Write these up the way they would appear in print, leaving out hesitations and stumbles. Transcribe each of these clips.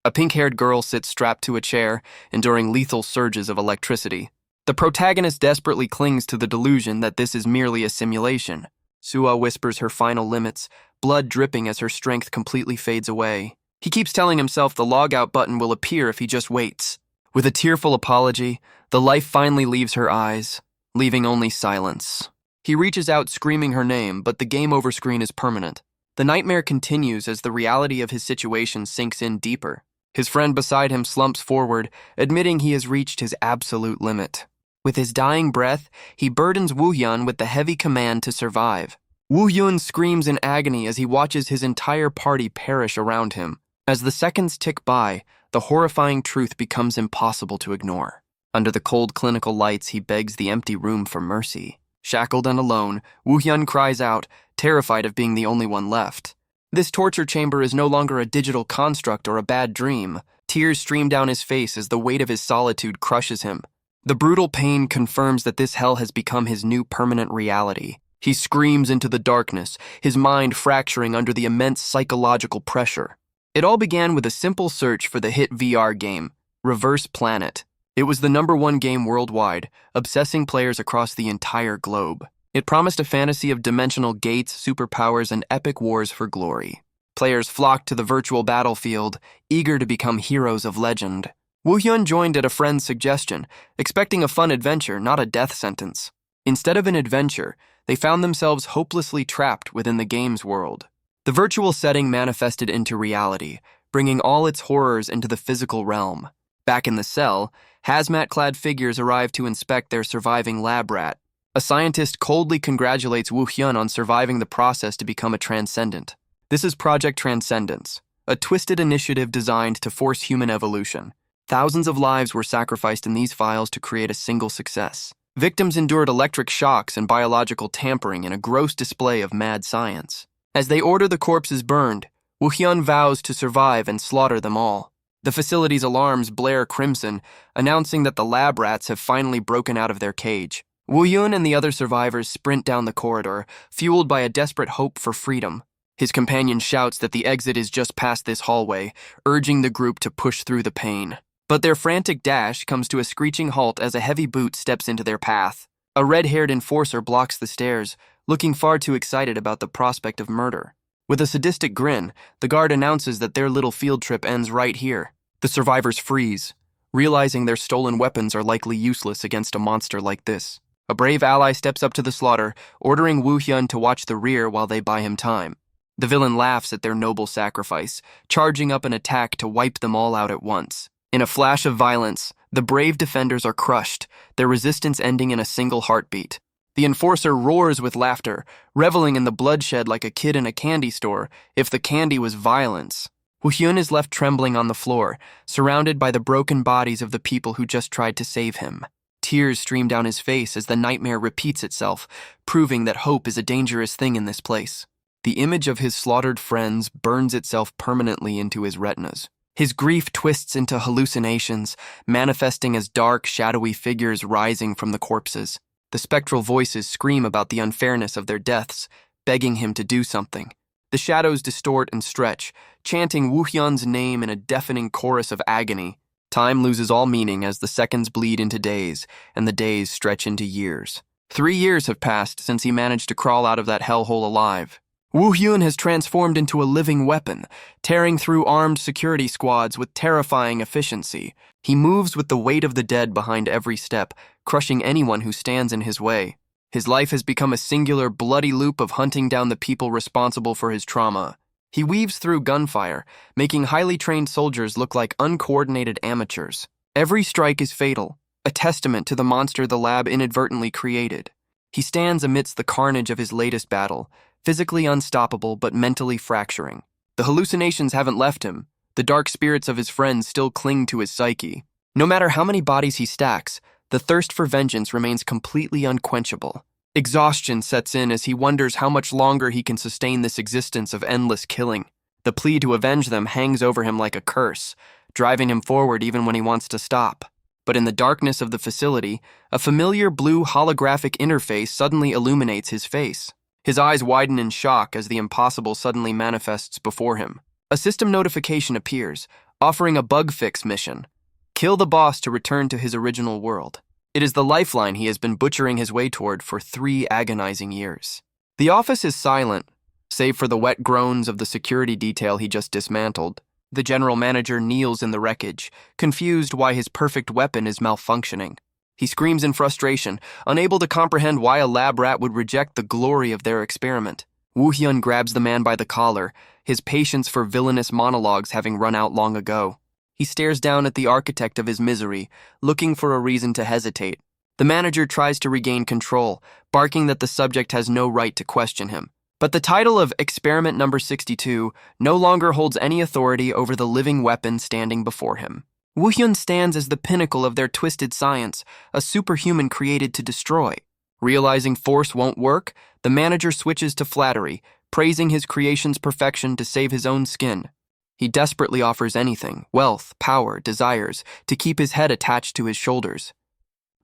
A pink-haired girl sits strapped to a chair, enduring lethal surges of electricity. The protagonist desperately clings to the delusion that this is merely a simulation. Sua whispers her final limits, blood dripping as her strength completely fades away. He keeps telling himself the logout button will appear if he just waits. With a tearful apology, the life finally leaves her eyes, leaving only silence. He reaches out screaming her name, but the game over screen is permanent. The nightmare continues as the reality of his situation sinks in deeper. His friend beside him slumps forward, admitting he has reached his absolute limit. With his dying breath, he burdens Woo-hyun with the heavy command to survive. Woo-hyun screams in agony as he watches his entire party perish around him. As the seconds tick by, the horrifying truth becomes impossible to ignore. Under the cold clinical lights, he begs the empty room for mercy. Shackled and alone, Woo-hyun cries out, terrified of being the only one left. This torture chamber is no longer a digital construct or a bad dream. Tears stream down his face as the weight of his solitude crushes him. The brutal pain confirms that this hell has become his new permanent reality. He screams into the darkness, his mind fracturing under the immense psychological pressure. It all began with a simple search for the hit VR game, Reverse Planet. It was the #1 game worldwide, obsessing players across the entire globe. It promised a fantasy of dimensional gates, superpowers, and epic wars for glory. Players flocked to the virtual battlefield, eager to become heroes of legend. Woo-hyun joined at a friend's suggestion, expecting a fun adventure, not a death sentence. Instead of an adventure, they found themselves hopelessly trapped within the game's world. The virtual setting manifested into reality, bringing all its horrors into the physical realm. Back in the cell, hazmat-clad figures arrive to inspect their surviving lab rat. A scientist coldly congratulates Woo-hyun on surviving the process to become a transcendent. This is Project Transcendence, a twisted initiative designed to force human evolution. Thousands of lives were sacrificed in these files to create a single success. Victims endured electric shocks and biological tampering in a gross display of mad science. As they order the corpses burned, Woo-hyun vows to survive and slaughter them all. The facility's alarms blare crimson, announcing that the lab rats have finally broken out of their cage. Woo-hyun and the other survivors sprint down the corridor, fueled by a desperate hope for freedom. His companion shouts that the exit is just past this hallway, urging the group to push through the pain. But their frantic dash comes to a screeching halt as a heavy boot steps into their path. A red-haired enforcer blocks the stairs, looking far too excited about the prospect of murder. With a sadistic grin, the guard announces that their little field trip ends right here. The survivors freeze, realizing their stolen weapons are likely useless against a monster like this. A brave ally steps up to the slaughter, ordering Woo-hyun to watch the rear while they buy him time. The villain laughs at their noble sacrifice, charging up an attack to wipe them all out at once. In a flash of violence, the brave defenders are crushed, their resistance ending in a single heartbeat. The enforcer roars with laughter, reveling in the bloodshed like a kid in a candy store, if the candy was violence. Woo-hyun is left trembling on the floor, surrounded by the broken bodies of the people who just tried to save him. Tears stream down his face as the nightmare repeats itself, proving that hope is a dangerous thing in this place. The image of his slaughtered friends burns itself permanently into his retinas. His grief twists into hallucinations, manifesting as dark, shadowy figures rising from the corpses. The spectral voices scream about the unfairness of their deaths, begging him to do something. The shadows distort and stretch, chanting Woo-hyun's name in a deafening chorus of agony. Time loses all meaning as the seconds bleed into days, and the days stretch into years. 3 years have passed since he managed to crawl out of that hellhole alive. Woo-hyun has transformed into a living weapon, tearing through armed security squads with terrifying efficiency. He moves with the weight of the dead behind every step, crushing anyone who stands in his way. His life has become a singular, bloody loop of hunting down the people responsible for his trauma. He weaves through gunfire, making highly trained soldiers look like uncoordinated amateurs. Every strike is fatal, a testament to the monster the lab inadvertently created. He stands amidst the carnage of his latest battle, physically unstoppable but mentally fracturing. The hallucinations haven't left him. The dark spirits of his friends still cling to his psyche. No matter how many bodies he stacks, the thirst for vengeance remains completely unquenchable. Exhaustion sets in as he wonders how much longer he can sustain this existence of endless killing. The plea to avenge them hangs over him like a curse, driving him forward even when he wants to stop. But in the darkness of the facility, a familiar blue holographic interface suddenly illuminates his face. His eyes widen in shock as the impossible suddenly manifests before him. A system notification appears, offering a bug fix mission. Kill the boss to return to his original world. It is the lifeline he has been butchering his way toward for 3 agonizing years. The office is silent, save for the wet groans of the security detail he just dismantled. The general manager kneels in the wreckage, confused why his perfect weapon is malfunctioning. He screams in frustration, unable to comprehend why a lab rat would reject the glory of their experiment. Woo-hyun grabs the man by the collar, his patience for villainous monologues having run out long ago. He stares down at the architect of his misery, looking for a reason to hesitate. The manager tries to regain control, barking that the subject has no right to question him. But the title of Experiment Number 62 no longer holds any authority over the living weapon standing before him. Woo-hyun stands as the pinnacle of their twisted science, a superhuman created to destroy. Realizing force won't work, the manager switches to flattery, praising his creation's perfection to save his own skin. He desperately offers anything, wealth, power, desires, to keep his head attached to his shoulders.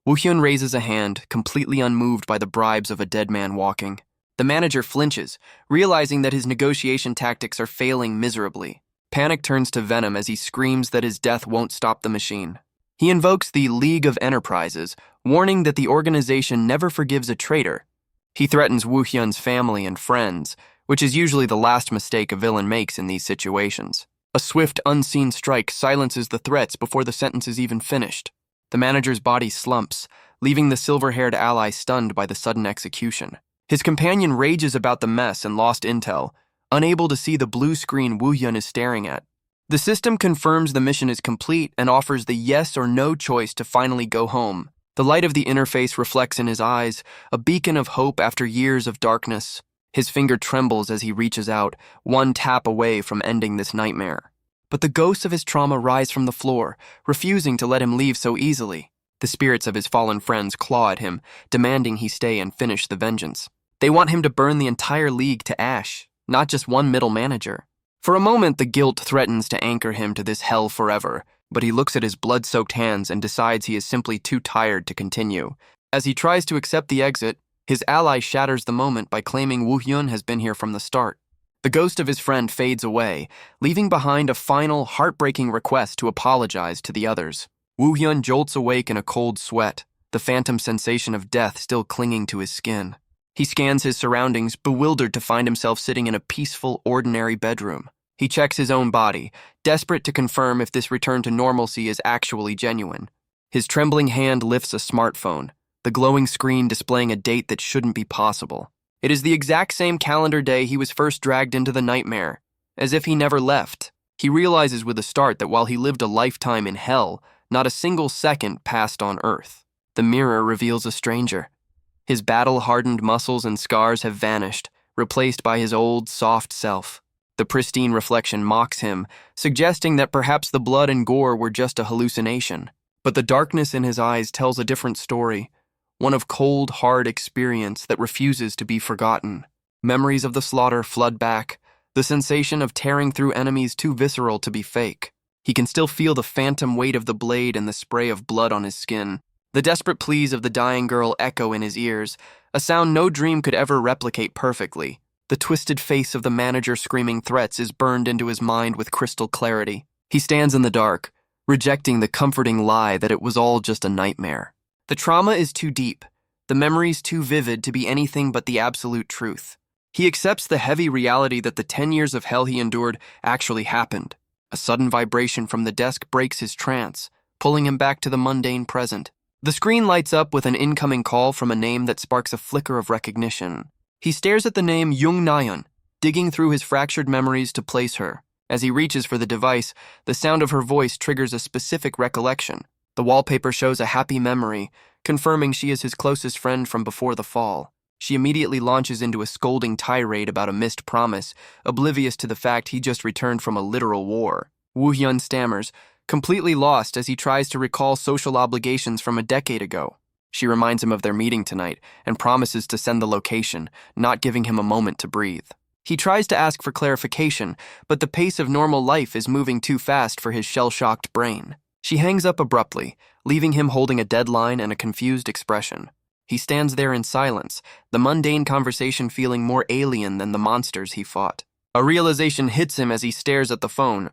Woo-hyun raises a hand, completely unmoved by the bribes of a dead man walking. The manager flinches, realizing that his negotiation tactics are failing miserably. Panic turns to venom as he screams that his death won't stop the machine. He invokes the League of Enterprises, warning that the organization never forgives a traitor. He threatens Woo-hyun's family and friends, which is usually the last mistake a villain makes in these situations. A swift, unseen strike silences the threats before the sentence is even finished. The manager's body slumps, leaving the silver-haired ally stunned by the sudden execution. His companion rages about the mess and lost intel, unable to see the blue screen Woo-hyun is staring at. The system confirms the mission is complete and offers the yes or no choice to finally go home. The light of the interface reflects in his eyes, a beacon of hope after years of darkness. His finger trembles as he reaches out, one tap away from ending this nightmare. But the ghosts of his trauma rise from the floor, refusing to let him leave so easily. The spirits of his fallen friends claw at him, demanding he stay and finish the vengeance. They want him to burn the entire league to ash, not just one middle manager. For a moment, the guilt threatens to anchor him to this hell forever, but he looks at his blood-soaked hands and decides he is simply too tired to continue. As he tries to accept the exit, his ally shatters the moment by claiming Woo-hyun has been here from the start. The ghost of his friend fades away, leaving behind a final, heartbreaking request to apologize to the others. Woo-hyun jolts awake in a cold sweat, the phantom sensation of death still clinging to his skin. He scans his surroundings, bewildered to find himself sitting in a peaceful, ordinary bedroom. He checks his own body, desperate to confirm if this return to normalcy is actually genuine. His trembling hand lifts a smartphone, the glowing screen displaying a date that shouldn't be possible. It is the exact same calendar day he was first dragged into the nightmare, as if he never left. He realizes with a start that while he lived a lifetime in hell, not a single second passed on Earth. The mirror reveals a stranger. His battle-hardened muscles and scars have vanished, replaced by his old, soft self. The pristine reflection mocks him, suggesting that perhaps the blood and gore were just a hallucination. But the darkness in his eyes tells a different story. One of cold, hard experience that refuses to be forgotten. Memories of the slaughter flood back, the sensation of tearing through enemies too visceral to be fake. He can still feel the phantom weight of the blade and the spray of blood on his skin. The desperate pleas of the dying girl echo in his ears, a sound no dream could ever replicate perfectly. The twisted face of the manager screaming threats is burned into his mind with crystal clarity. He stands in the dark, rejecting the comforting lie that it was all just a nightmare. The trauma is too deep, the memories too vivid to be anything but the absolute truth. He accepts the heavy reality that the 10 years of hell he endured actually happened. A sudden vibration from the desk breaks his trance, pulling him back to the mundane present. The screen lights up with an incoming call from a name that sparks a flicker of recognition. He stares at the name Jung Nayeon, digging through his fractured memories to place her. As he reaches for the device, the sound of her voice triggers a specific recollection. The wallpaper shows a happy memory, confirming she is his closest friend from before the fall. She immediately launches into a scolding tirade about a missed promise, oblivious to the fact he just returned from a literal war. Woo-hyun stammers, completely lost as he tries to recall social obligations from a decade ago. She reminds him of their meeting tonight and promises to send the location, not giving him a moment to breathe. He tries to ask for clarification, but the pace of normal life is moving too fast for his shell-shocked brain. She hangs up abruptly, leaving him holding a deadline and a confused expression. He stands there in silence, the mundane conversation feeling more alien than the monsters he fought. A realization hits him as he stares at the phone.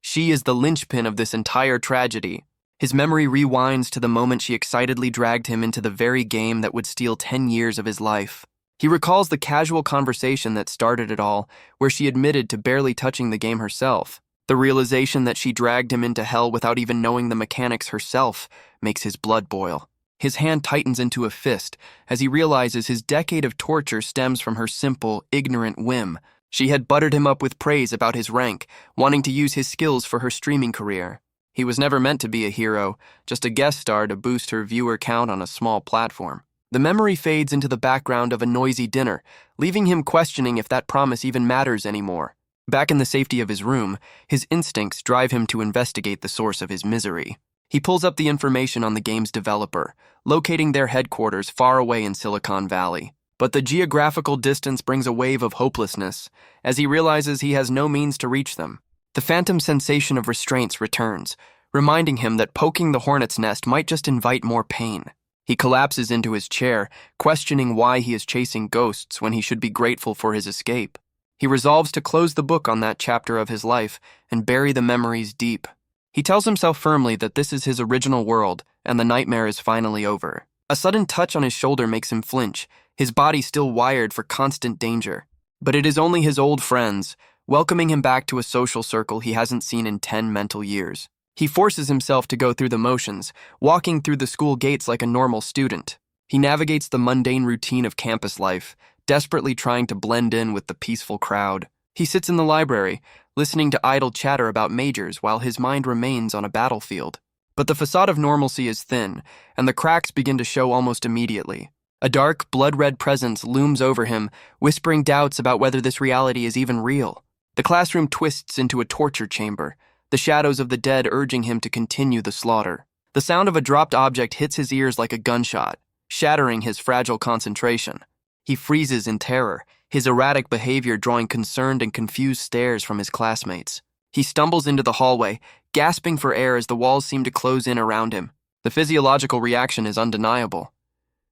She is the linchpin of this entire tragedy. His memory rewinds to the moment she excitedly dragged him into the very game that would steal 10 years of his life. He recalls the casual conversation that started it all, where she admitted to barely touching the game herself. The realization that she dragged him into hell without even knowing the mechanics herself makes his blood boil. His hand tightens into a fist as he realizes his decade of torture stems from her simple, ignorant whim. She had buttered him up with praise about his rank, wanting to use his skills for her streaming career. He was never meant to be a hero, just a guest star to boost her viewer count on a small platform. The memory fades into the background of a noisy dinner, leaving him questioning if that promise even matters anymore. Back in the safety of his room, his instincts drive him to investigate the source of his misery. He pulls up the information on the game's developer, locating their headquarters far away in Silicon Valley. But the geographical distance brings a wave of hopelessness, as he realizes he has no means to reach them. The phantom sensation of restraints returns, reminding him that poking the hornet's nest might just invite more pain. He collapses into his chair, questioning why he is chasing ghosts when he should be grateful for his escape. He resolves to close the book on that chapter of his life and bury the memories deep. He tells himself firmly that this is his original world and the nightmare is finally over. A sudden touch on his shoulder makes him flinch, his body still wired for constant danger. But it is only his old friends, welcoming him back to a social circle he hasn't seen in 10 mental years. He forces himself to go through the motions, walking through the school gates like a normal student. He navigates the mundane routine of campus life, desperately trying to blend in with the peaceful crowd. He sits in the library, listening to idle chatter about majors while his mind remains on a battlefield. But the facade of normalcy is thin, and the cracks begin to show almost immediately. A dark, blood-red presence looms over him, whispering doubts about whether this reality is even real. The classroom twists into a torture chamber, the shadows of the dead urging him to continue the slaughter. The sound of a dropped object hits his ears like a gunshot, shattering his fragile concentration. He freezes in terror, his erratic behavior drawing concerned and confused stares from his classmates. He stumbles into the hallway, gasping for air as the walls seem to close in around him. The physiological reaction is undeniable.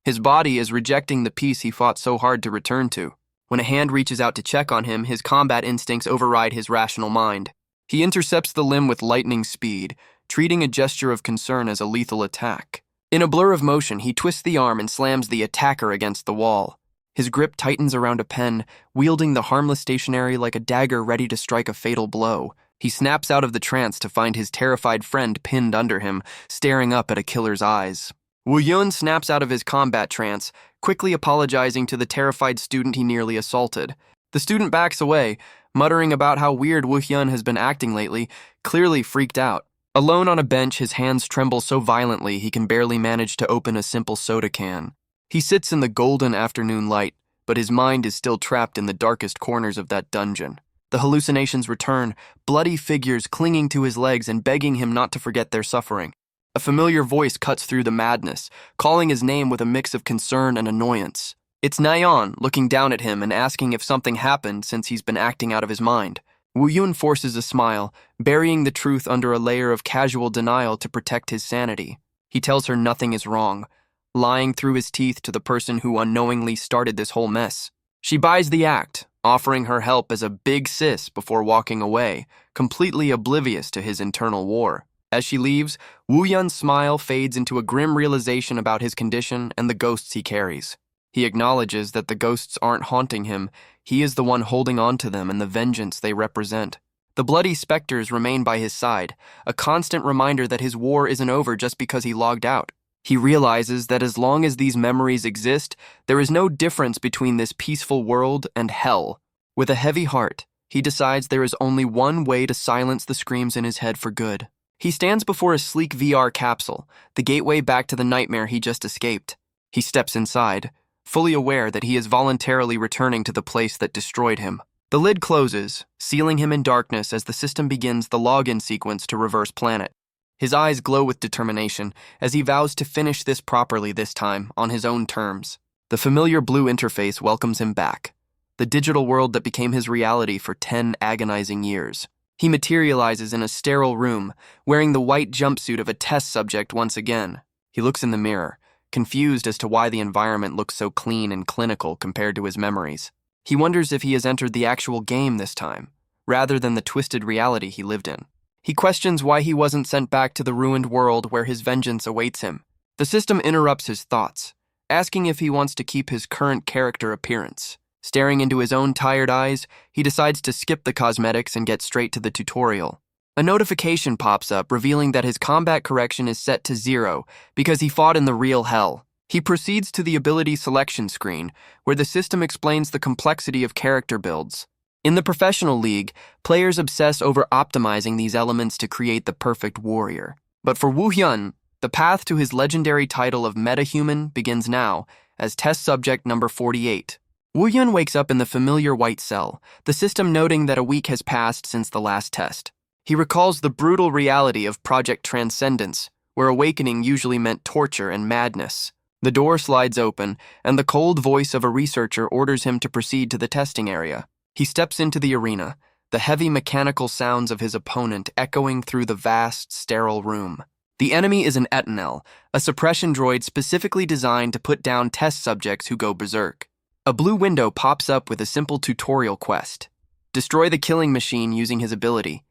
His body is rejecting the peace he fought so hard to return to. When a hand reaches out to check on him, his combat instincts override his rational mind. He intercepts the limb with lightning speed, treating a gesture of concern as a lethal attack. In a blur of motion, he twists the arm and slams the attacker against the wall. His grip tightens around a pen, wielding the harmless stationery like a dagger ready to strike a fatal blow. He snaps out of the trance to find his terrified friend pinned under him, staring up at a killer's eyes. Woo Yun snaps out of his combat trance, quickly apologizing to the terrified student he nearly assaulted. The student backs away, muttering about how weird Woo Hyun has been acting lately, clearly freaked out. Alone on a bench, his hands tremble so violently he can barely manage to open a simple soda can. He sits in the golden afternoon light, but his mind is still trapped in the darkest corners of that dungeon. The hallucinations return, bloody figures clinging to his legs and begging him not to forget their suffering. A familiar voice cuts through the madness, calling his name with a mix of concern and annoyance. It's Nayeon, looking down at him and asking if something happened since he's been acting out of his mind. Woo Yun forces a smile, burying the truth under a layer of casual denial to protect his sanity. He tells her nothing is wrong, lying through his teeth to the person who unknowingly started this whole mess. She buys the act, offering her help as a big sis before walking away, completely oblivious to his internal war. As she leaves, Woo Yun's smile fades into a grim realization about his condition and the ghosts he carries. He acknowledges that the ghosts aren't haunting him, he is the one holding on to them and the vengeance they represent. The bloody specters remain by his side, a constant reminder that his war isn't over just because he logged out. He realizes that as long as these memories exist, there is no difference between this peaceful world and hell. With a heavy heart, he decides there is only one way to silence the screams in his head for good. He stands before a sleek VR capsule, the gateway back to the nightmare he just escaped. He steps inside, fully aware that he is voluntarily returning to the place that destroyed him. The lid closes, sealing him in darkness as the system begins the login sequence to Reverse Planet. His eyes glow with determination as he vows to finish this properly this time, on his own terms. The familiar blue interface welcomes him back, the digital world that became his reality for 10 agonizing years. He materializes in a sterile room, wearing the white jumpsuit of a test subject once again. He looks in the mirror, confused as to why the environment looks so clean and clinical compared to his memories. He wonders if he has entered the actual game this time, rather than the twisted reality he lived in. He questions why he wasn't sent back to the ruined world where his vengeance awaits him. The system interrupts his thoughts, asking if he wants to keep his current character appearance. Staring into his own tired eyes, he decides to skip the cosmetics and get straight to the tutorial. A notification pops up revealing that his combat correction is set to 0 because he fought in the real hell. He proceeds to the ability selection screen, where the system explains the complexity of character builds. In the professional league, players obsess over optimizing these elements to create the perfect warrior. But for Woo Hyun, the path to his legendary title of metahuman begins now, as test subject number 48. Woo Hyun wakes up in the familiar white cell, the system noting that a week has passed since the last test. He recalls the brutal reality of Project Transcendence, where awakening usually meant torture and madness. The door slides open, and the cold voice of a researcher orders him to proceed to the testing area. He steps into the arena, the heavy mechanical sounds of his opponent echoing through the vast, sterile room. The enemy is an Etenel, a suppression droid specifically designed to put down test subjects who go berserk. A blue window pops up with a simple tutorial quest. Destroy the killing machine using his ability.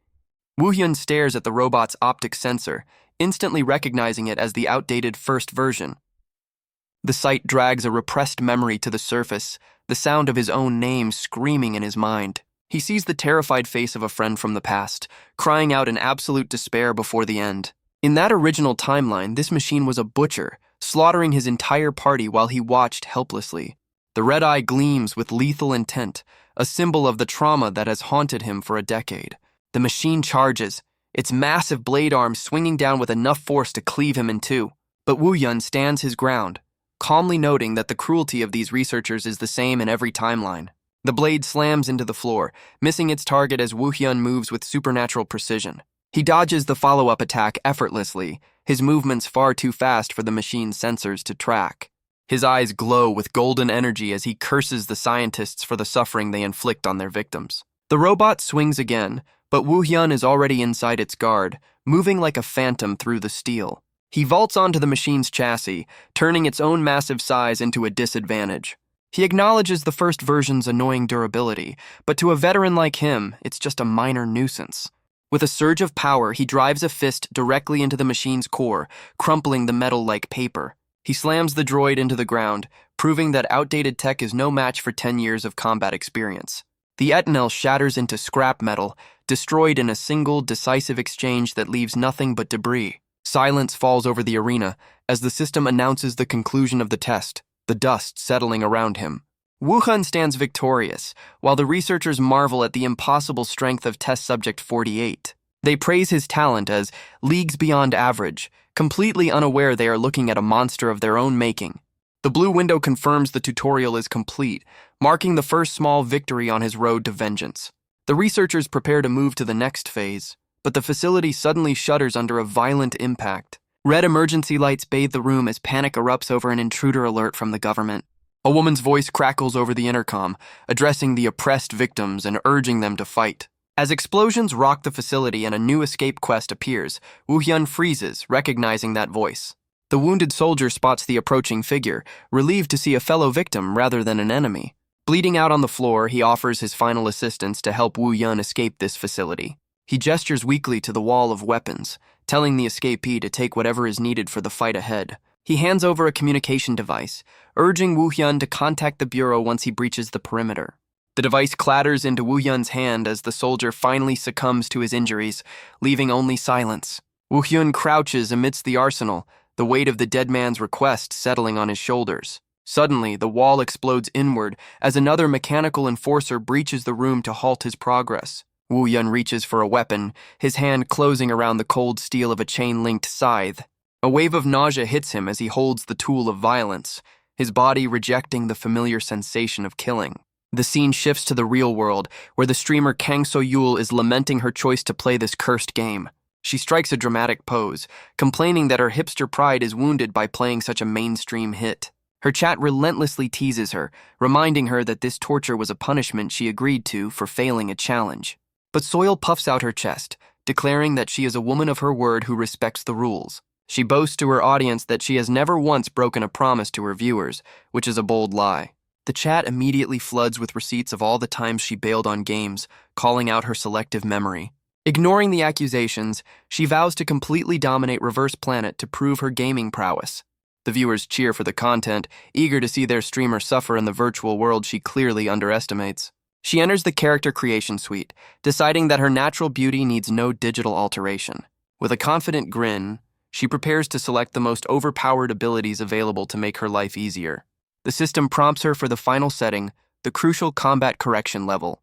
Woo Hyun stares at the robot's optic sensor, instantly recognizing it as the outdated first version. The sight drags a repressed memory to the surface, the sound of his own name screaming in his mind. He sees the terrified face of a friend from the past, crying out in absolute despair before the end. In that original timeline, this machine was a butcher, slaughtering his entire party while he watched helplessly. The red eye gleams with lethal intent, a symbol of the trauma that has haunted him for a decade. The machine charges, its massive blade arm swinging down with enough force to cleave him in two. But Woo Hyun stands his ground, calmly noting that the cruelty of these researchers is the same in every timeline. The blade slams into the floor, missing its target as Woo Hyun moves with supernatural precision. He dodges the follow-up attack effortlessly, his movements far too fast for the machine's sensors to track. His eyes glow with golden energy as he curses the scientists for the suffering they inflict on their victims. The robot swings again, but Woo Hyun is already inside its guard, moving like a phantom through the steel. He vaults onto the machine's chassis, turning its own massive size into a disadvantage. He acknowledges the first version's annoying durability, but to a veteran like him, it's just a minor nuisance. With a surge of power, he drives a fist directly into the machine's core, crumpling the metal like paper. He slams the droid into the ground, proving that outdated tech is no match for 10 years of combat experience. The Etenel shatters into scrap metal, destroyed in a single, decisive exchange that leaves nothing but debris. Silence falls over the arena as the system announces the conclusion of the test, the dust settling around him. Woo Hyun stands victorious, while the researchers marvel at the impossible strength of test subject 48. They praise his talent as leagues beyond average, completely unaware they are looking at a monster of their own making. The blue window confirms the tutorial is complete, marking the first small victory on his road to vengeance. The researchers prepare to move to the next phase, but the facility suddenly shudders under a violent impact. Red emergency lights bathe the room as panic erupts over an intruder alert from the government. A woman's voice crackles over the intercom, addressing the oppressed victims and urging them to fight. As explosions rock the facility and a new escape quest appears, Woo Hyun freezes, recognizing that voice. The wounded soldier spots the approaching figure, relieved to see a fellow victim rather than an enemy. Bleeding out on the floor, he offers his final assistance to help Woo Hyun escape this facility. He gestures weakly to the wall of weapons, telling the escapee to take whatever is needed for the fight ahead. He hands over a communication device, urging Woo Hyun to contact the bureau once he breaches the perimeter. The device clatters into Woo Hyun's hand as the soldier finally succumbs to his injuries, leaving only silence. Woo Hyun crouches amidst the arsenal, the weight of the dead man's request settling on his shoulders. Suddenly, the wall explodes inward as another mechanical enforcer breaches the room to halt his progress. Woo Hyun reaches for a weapon, his hand closing around the cold steel of a chain-linked scythe. A wave of nausea hits him as he holds the tool of violence, his body rejecting the familiar sensation of killing. The scene shifts to the real world, where the streamer Kang So-yul is lamenting her choice to play this cursed game. She strikes a dramatic pose, complaining that her hipster pride is wounded by playing such a mainstream hit. Her chat relentlessly teases her, reminding her that this torture was a punishment she agreed to for failing a challenge. But Soil puffs out her chest, declaring that she is a woman of her word who respects the rules. She boasts to her audience that she has never once broken a promise to her viewers, which is a bold lie. The chat immediately floods with receipts of all the times she bailed on games, calling out her selective memory. Ignoring the accusations, she vows to completely dominate Reverse Planet to prove her gaming prowess. The viewers cheer for the content, eager to see their streamer suffer in the virtual world she clearly underestimates. She enters the character creation suite, deciding that her natural beauty needs no digital alteration. With a confident grin, she prepares to select the most overpowered abilities available to make her life easier. The system prompts her for the final setting, the crucial combat correction level.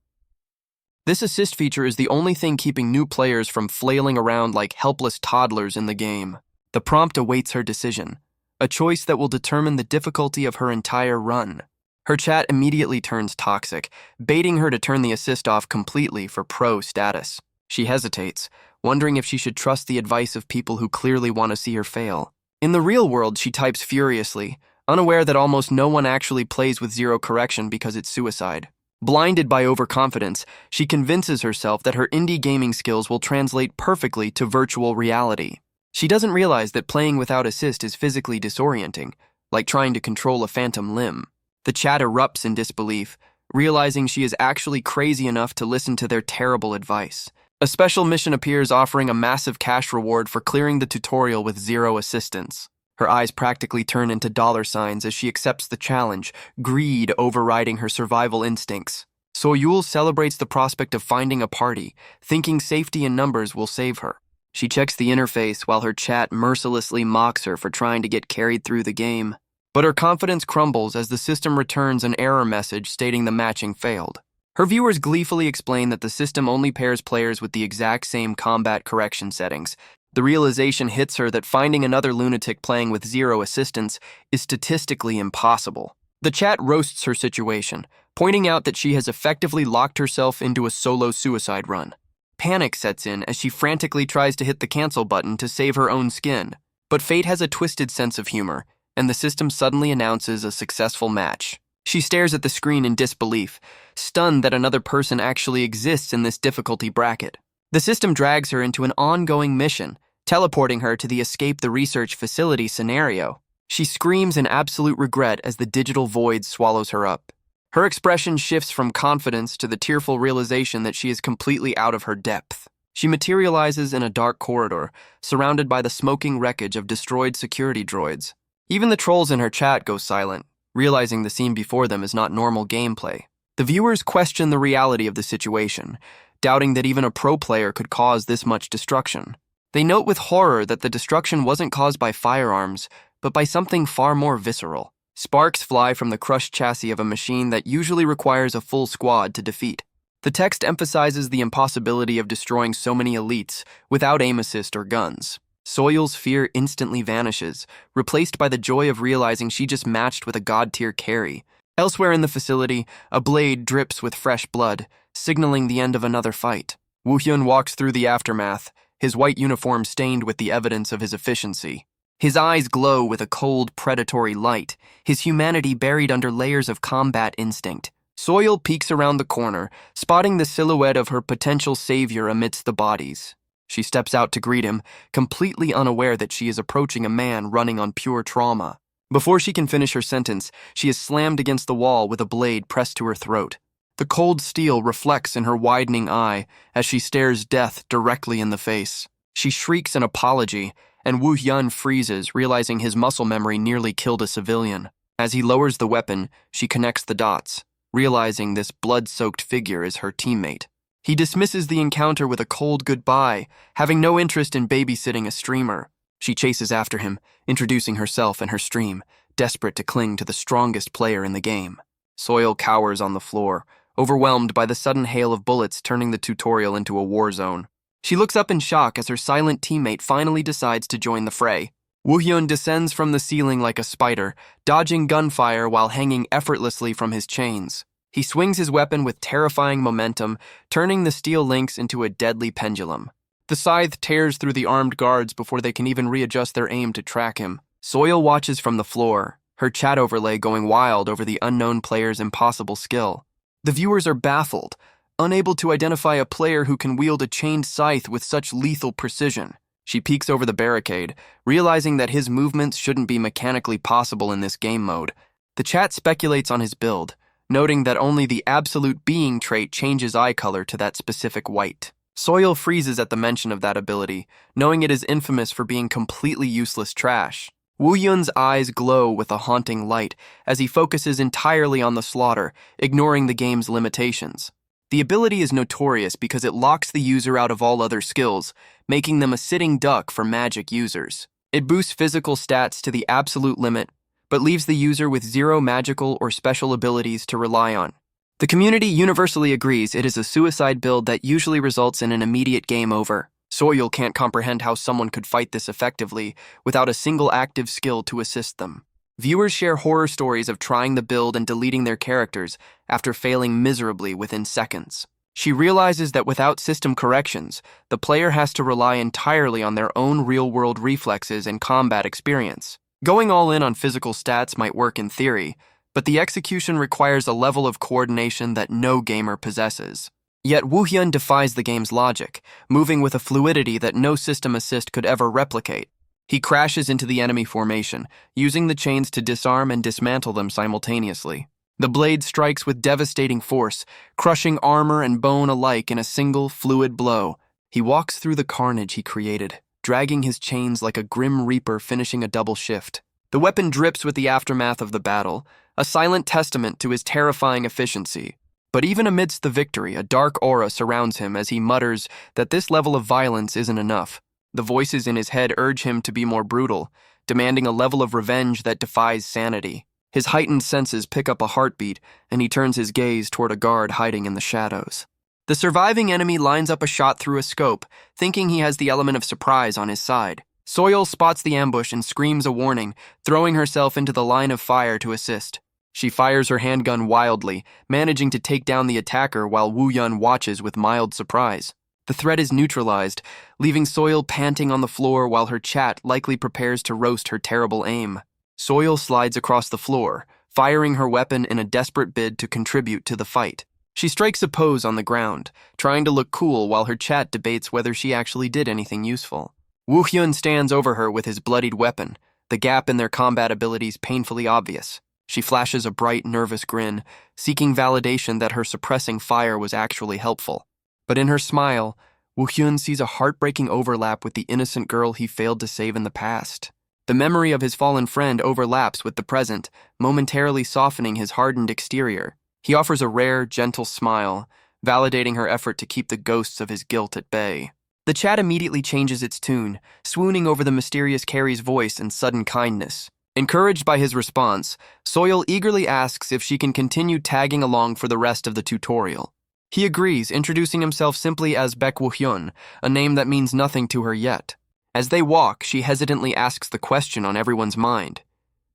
This assist feature is the only thing keeping new players from flailing around like helpless toddlers in the game. The prompt awaits her decision, a choice that will determine the difficulty of her entire run. Her chat immediately turns toxic, baiting her to turn the assist off completely for pro status. She hesitates, wondering if she should trust the advice of people who clearly want to see her fail. In the real world, she types furiously, unaware that almost no one actually plays with zero correction because it's suicide. Blinded by overconfidence, she convinces herself that her indie gaming skills will translate perfectly to virtual reality. She doesn't realize that playing without assist is physically disorienting, like trying to control a phantom limb. The chat erupts in disbelief, realizing she is actually crazy enough to listen to their terrible advice. A special mission appears offering a massive cash reward for clearing the tutorial with zero assistance. Her eyes practically turn into dollar signs as she accepts the challenge, greed overriding her survival instincts. Soyul celebrates the prospect of finding a party, thinking safety in numbers will save her. She checks the interface while her chat mercilessly mocks her for trying to get carried through the game. But her confidence crumbles as the system returns an error message stating the matching failed. Her viewers gleefully explain that the system only pairs players with the exact same combat correction settings. The realization hits her that finding another lunatic playing with zero assistance is statistically impossible. The chat roasts her situation, pointing out that she has effectively locked herself into a solo suicide run. Panic sets in as she frantically tries to hit the cancel button to save her own skin. But fate has a twisted sense of humor, and the system suddenly announces a successful match. She stares at the screen in disbelief, stunned that another person actually exists in this difficulty bracket. The system drags her into an ongoing mission, teleporting her to the escape the research facility scenario. She screams in absolute regret as the digital void swallows her up. Her expression shifts from confidence to the tearful realization that she is completely out of her depth. She materializes in a dark corridor, surrounded by the smoking wreckage of destroyed security droids. Even the trolls in her chat go silent, realizing the scene before them is not normal gameplay. The viewers question the reality of the situation, doubting that even a pro player could cause this much destruction. They note with horror that the destruction wasn't caused by firearms, but by something far more visceral. Sparks fly from the crushed chassis of a machine that usually requires a full squad to defeat. The text emphasizes the impossibility of destroying so many elites without aim assist or guns. Soyul's fear instantly vanishes, replaced by the joy of realizing she just matched with a god-tier carry. Elsewhere in the facility, a blade drips with fresh blood, signaling the end of another fight. Woo-hyun walks through the aftermath, his white uniform stained with the evidence of his efficiency. His eyes glow with a cold, predatory light, his humanity buried under layers of combat instinct. Soyul peeks around the corner, spotting the silhouette of her potential savior amidst the bodies. She steps out to greet him, completely unaware that she is approaching a man running on pure trauma. Before she can finish her sentence, she is slammed against the wall with a blade pressed to her throat. The cold steel reflects in her widening eye as she stares death directly in the face. She shrieks an apology, and Woo-hyun freezes, realizing his muscle memory nearly killed a civilian. As he lowers the weapon, she connects the dots, realizing this blood-soaked figure is her teammate. He dismisses the encounter with a cold goodbye, having no interest in babysitting a streamer. She chases after him, introducing herself and her stream, desperate to cling to the strongest player in the game. Soyul cowers on the floor, overwhelmed by the sudden hail of bullets turning the tutorial into a war zone. She looks up in shock as her silent teammate finally decides to join the fray. Woo-hyun descends from the ceiling like a spider, dodging gunfire while hanging effortlessly from his chains. He swings his weapon with terrifying momentum, turning the steel links into a deadly pendulum. The scythe tears through the armed guards before they can even readjust their aim to track him. Soyul watches from the floor, her chat overlay going wild over the unknown player's impossible skill. The viewers are baffled, unable to identify a player who can wield a chained scythe with such lethal precision. She peeks over the barricade, realizing that his movements shouldn't be mechanically possible in this game mode. The chat speculates on his build, noting that only the absolute being trait changes eye color to that specific white. Soil freezes at the mention of that ability, knowing it is infamous for being completely useless trash. Woo Yun's eyes glow with a haunting light as he focuses entirely on the slaughter, ignoring the game's limitations. The ability is notorious because it locks the user out of all other skills, making them a sitting duck for magic users. It boosts physical stats to the absolute limit, but leaves the user with zero magical or special abilities to rely on. The community universally agrees it is a suicide build that usually results in an immediate game over. Soil can't comprehend how someone could fight this effectively without a single active skill to assist them. Viewers share horror stories of trying the build and deleting their characters after failing miserably within seconds. She realizes that without system corrections, the player has to rely entirely on their own real-world reflexes and combat experience. Going all in on physical stats might work in theory, but the execution requires a level of coordination that no gamer possesses. Yet Woo Hyun defies the game's logic, moving with a fluidity that no system assist could ever replicate. He crashes into the enemy formation, using the chains to disarm and dismantle them simultaneously. The blade strikes with devastating force, crushing armor and bone alike in a single, fluid blow. He walks through the carnage he created, dragging his chains like a grim reaper finishing a double shift. The weapon drips with the aftermath of the battle, a silent testament to his terrifying efficiency. But even amidst the victory, a dark aura surrounds him as he mutters that this level of violence isn't enough. The voices in his head urge him to be more brutal, demanding a level of revenge that defies sanity. His heightened senses pick up a heartbeat, and he turns his gaze toward a guard hiding in the shadows. The surviving enemy lines up a shot through a scope, thinking he has the element of surprise on his side. Soil spots the ambush and screams a warning, throwing herself into the line of fire to assist. She fires her handgun wildly, managing to take down the attacker while Woo Yun watches with mild surprise. The threat is neutralized, leaving Soil panting on the floor while her chat likely prepares to roast her terrible aim. Soil slides across the floor, firing her weapon in a desperate bid to contribute to the fight. She strikes a pose on the ground, trying to look cool while her chat debates whether she actually did anything useful. Woo Hyun stands over her with his bloodied weapon, the gap in their combat abilities painfully obvious. She flashes a bright, nervous grin, seeking validation that her suppressing fire was actually helpful. But in her smile, Woo Hyun sees a heartbreaking overlap with the innocent girl he failed to save in the past. The memory of his fallen friend overlaps with the present, momentarily softening his hardened exterior. He offers a rare, gentle smile, validating her effort to keep the ghosts of his guilt at bay. The chat immediately changes its tune, swooning over the mysterious Carrie's voice and sudden kindness. Encouraged by his response, Soil eagerly asks if she can continue tagging along for the rest of the tutorial. He agrees, introducing himself simply as Baek Woo Hyun, a name that means nothing to her yet. As they walk, she hesitantly asks the question on everyone's mind.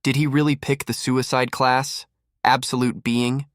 Did he really pick the suicide class? Absolute being?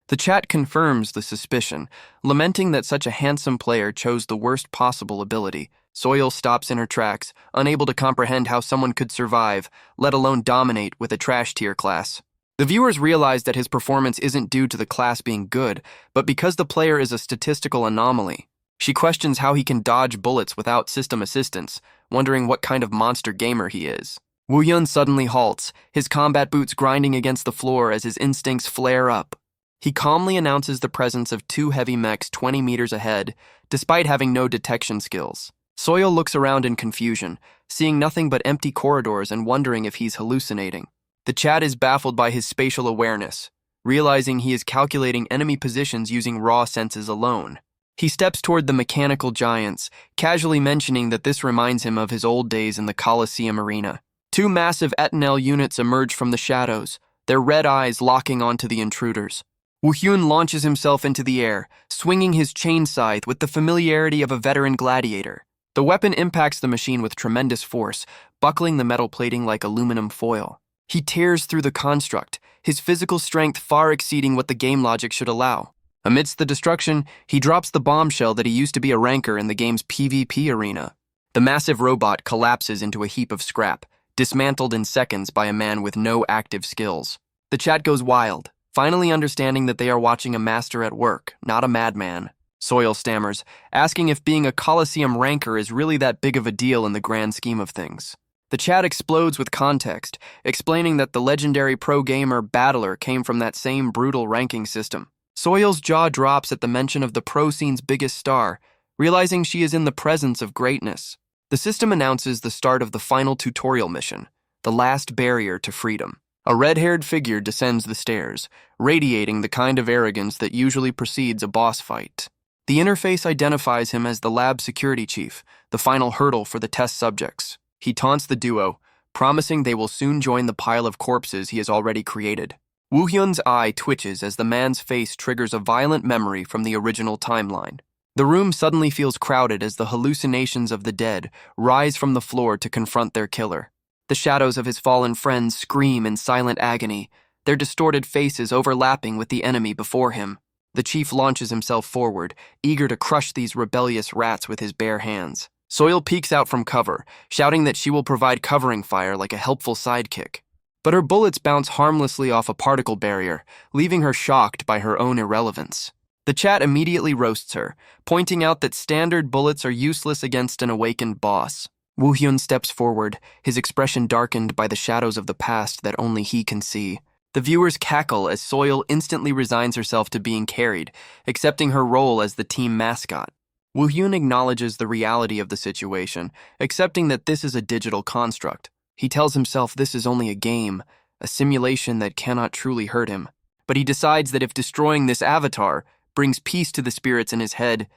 The chat confirms the suspicion, lamenting that such a handsome player chose the worst possible ability. Soil stops in her tracks, unable to comprehend how someone could survive, let alone dominate with a trash tier class. The viewers realize that his performance isn't due to the class being good, but because the player is a statistical anomaly. She questions how he can dodge bullets without system assistance, wondering what kind of monster gamer he is. Woo Yun suddenly halts, his combat boots grinding against the floor as his instincts flare up. He calmly announces the presence of two heavy mechs 20 meters ahead, despite having no detection skills. Soil looks around in confusion, seeing nothing but empty corridors and wondering if he's hallucinating. The chat is baffled by his spatial awareness, realizing he is calculating enemy positions using raw senses alone. He steps toward the mechanical giants, casually mentioning that this reminds him of his old days in the Colosseum arena. Two massive Etenel units emerge from the shadows, their red eyes locking onto the intruders. Woo Hyun launches himself into the air, swinging his chain scythe with the familiarity of a veteran gladiator. The weapon impacts the machine with tremendous force, buckling the metal plating like aluminum foil. He tears through the construct, his physical strength far exceeding what the game logic should allow. Amidst the destruction, he drops the bombshell that he used to be a ranker in the game's PvP arena. The massive robot collapses into a heap of scrap, dismantled in seconds by a man with no active skills. The chat goes wild, finally understanding that they are watching a master at work, not a madman. Soil stammers, asking if being a Colosseum ranker is really that big of a deal in the grand scheme of things. The chat explodes with context, explaining that the legendary pro gamer Battler came from that same brutal ranking system. Soil's jaw drops at the mention of the pro scene's biggest star, realizing she is in the presence of greatness. The system announces the start of the final tutorial mission, the last barrier to freedom. A red-haired figure descends the stairs, radiating the kind of arrogance that usually precedes a boss fight. The interface identifies him as the lab security chief, the final hurdle for the test subjects. He taunts the duo, promising they will soon join the pile of corpses he has already created. Woo-hyun's eye twitches as the man's face triggers a violent memory from the original timeline. The room suddenly feels crowded as the hallucinations of the dead rise from the floor to confront their killer. The shadows of his fallen friends scream in silent agony, their distorted faces overlapping with the enemy before him. The chief launches himself forward, eager to crush these rebellious rats with his bare hands. Soil peeks out from cover, shouting that she will provide covering fire like a helpful sidekick. But her bullets bounce harmlessly off a particle barrier, leaving her shocked by her own irrelevance. The chat immediately roasts her, pointing out that standard bullets are useless against an awakened boss. Woo-hyun steps forward, his expression darkened by the shadows of the past that only he can see. The viewers cackle as Soil instantly resigns herself to being carried, accepting her role as the team mascot. Woo-hyun acknowledges the reality of the situation, accepting that this is a digital construct. He tells himself this is only a game, a simulation that cannot truly hurt him. But he decides that if destroying this avatar brings peace to the spirits in his head,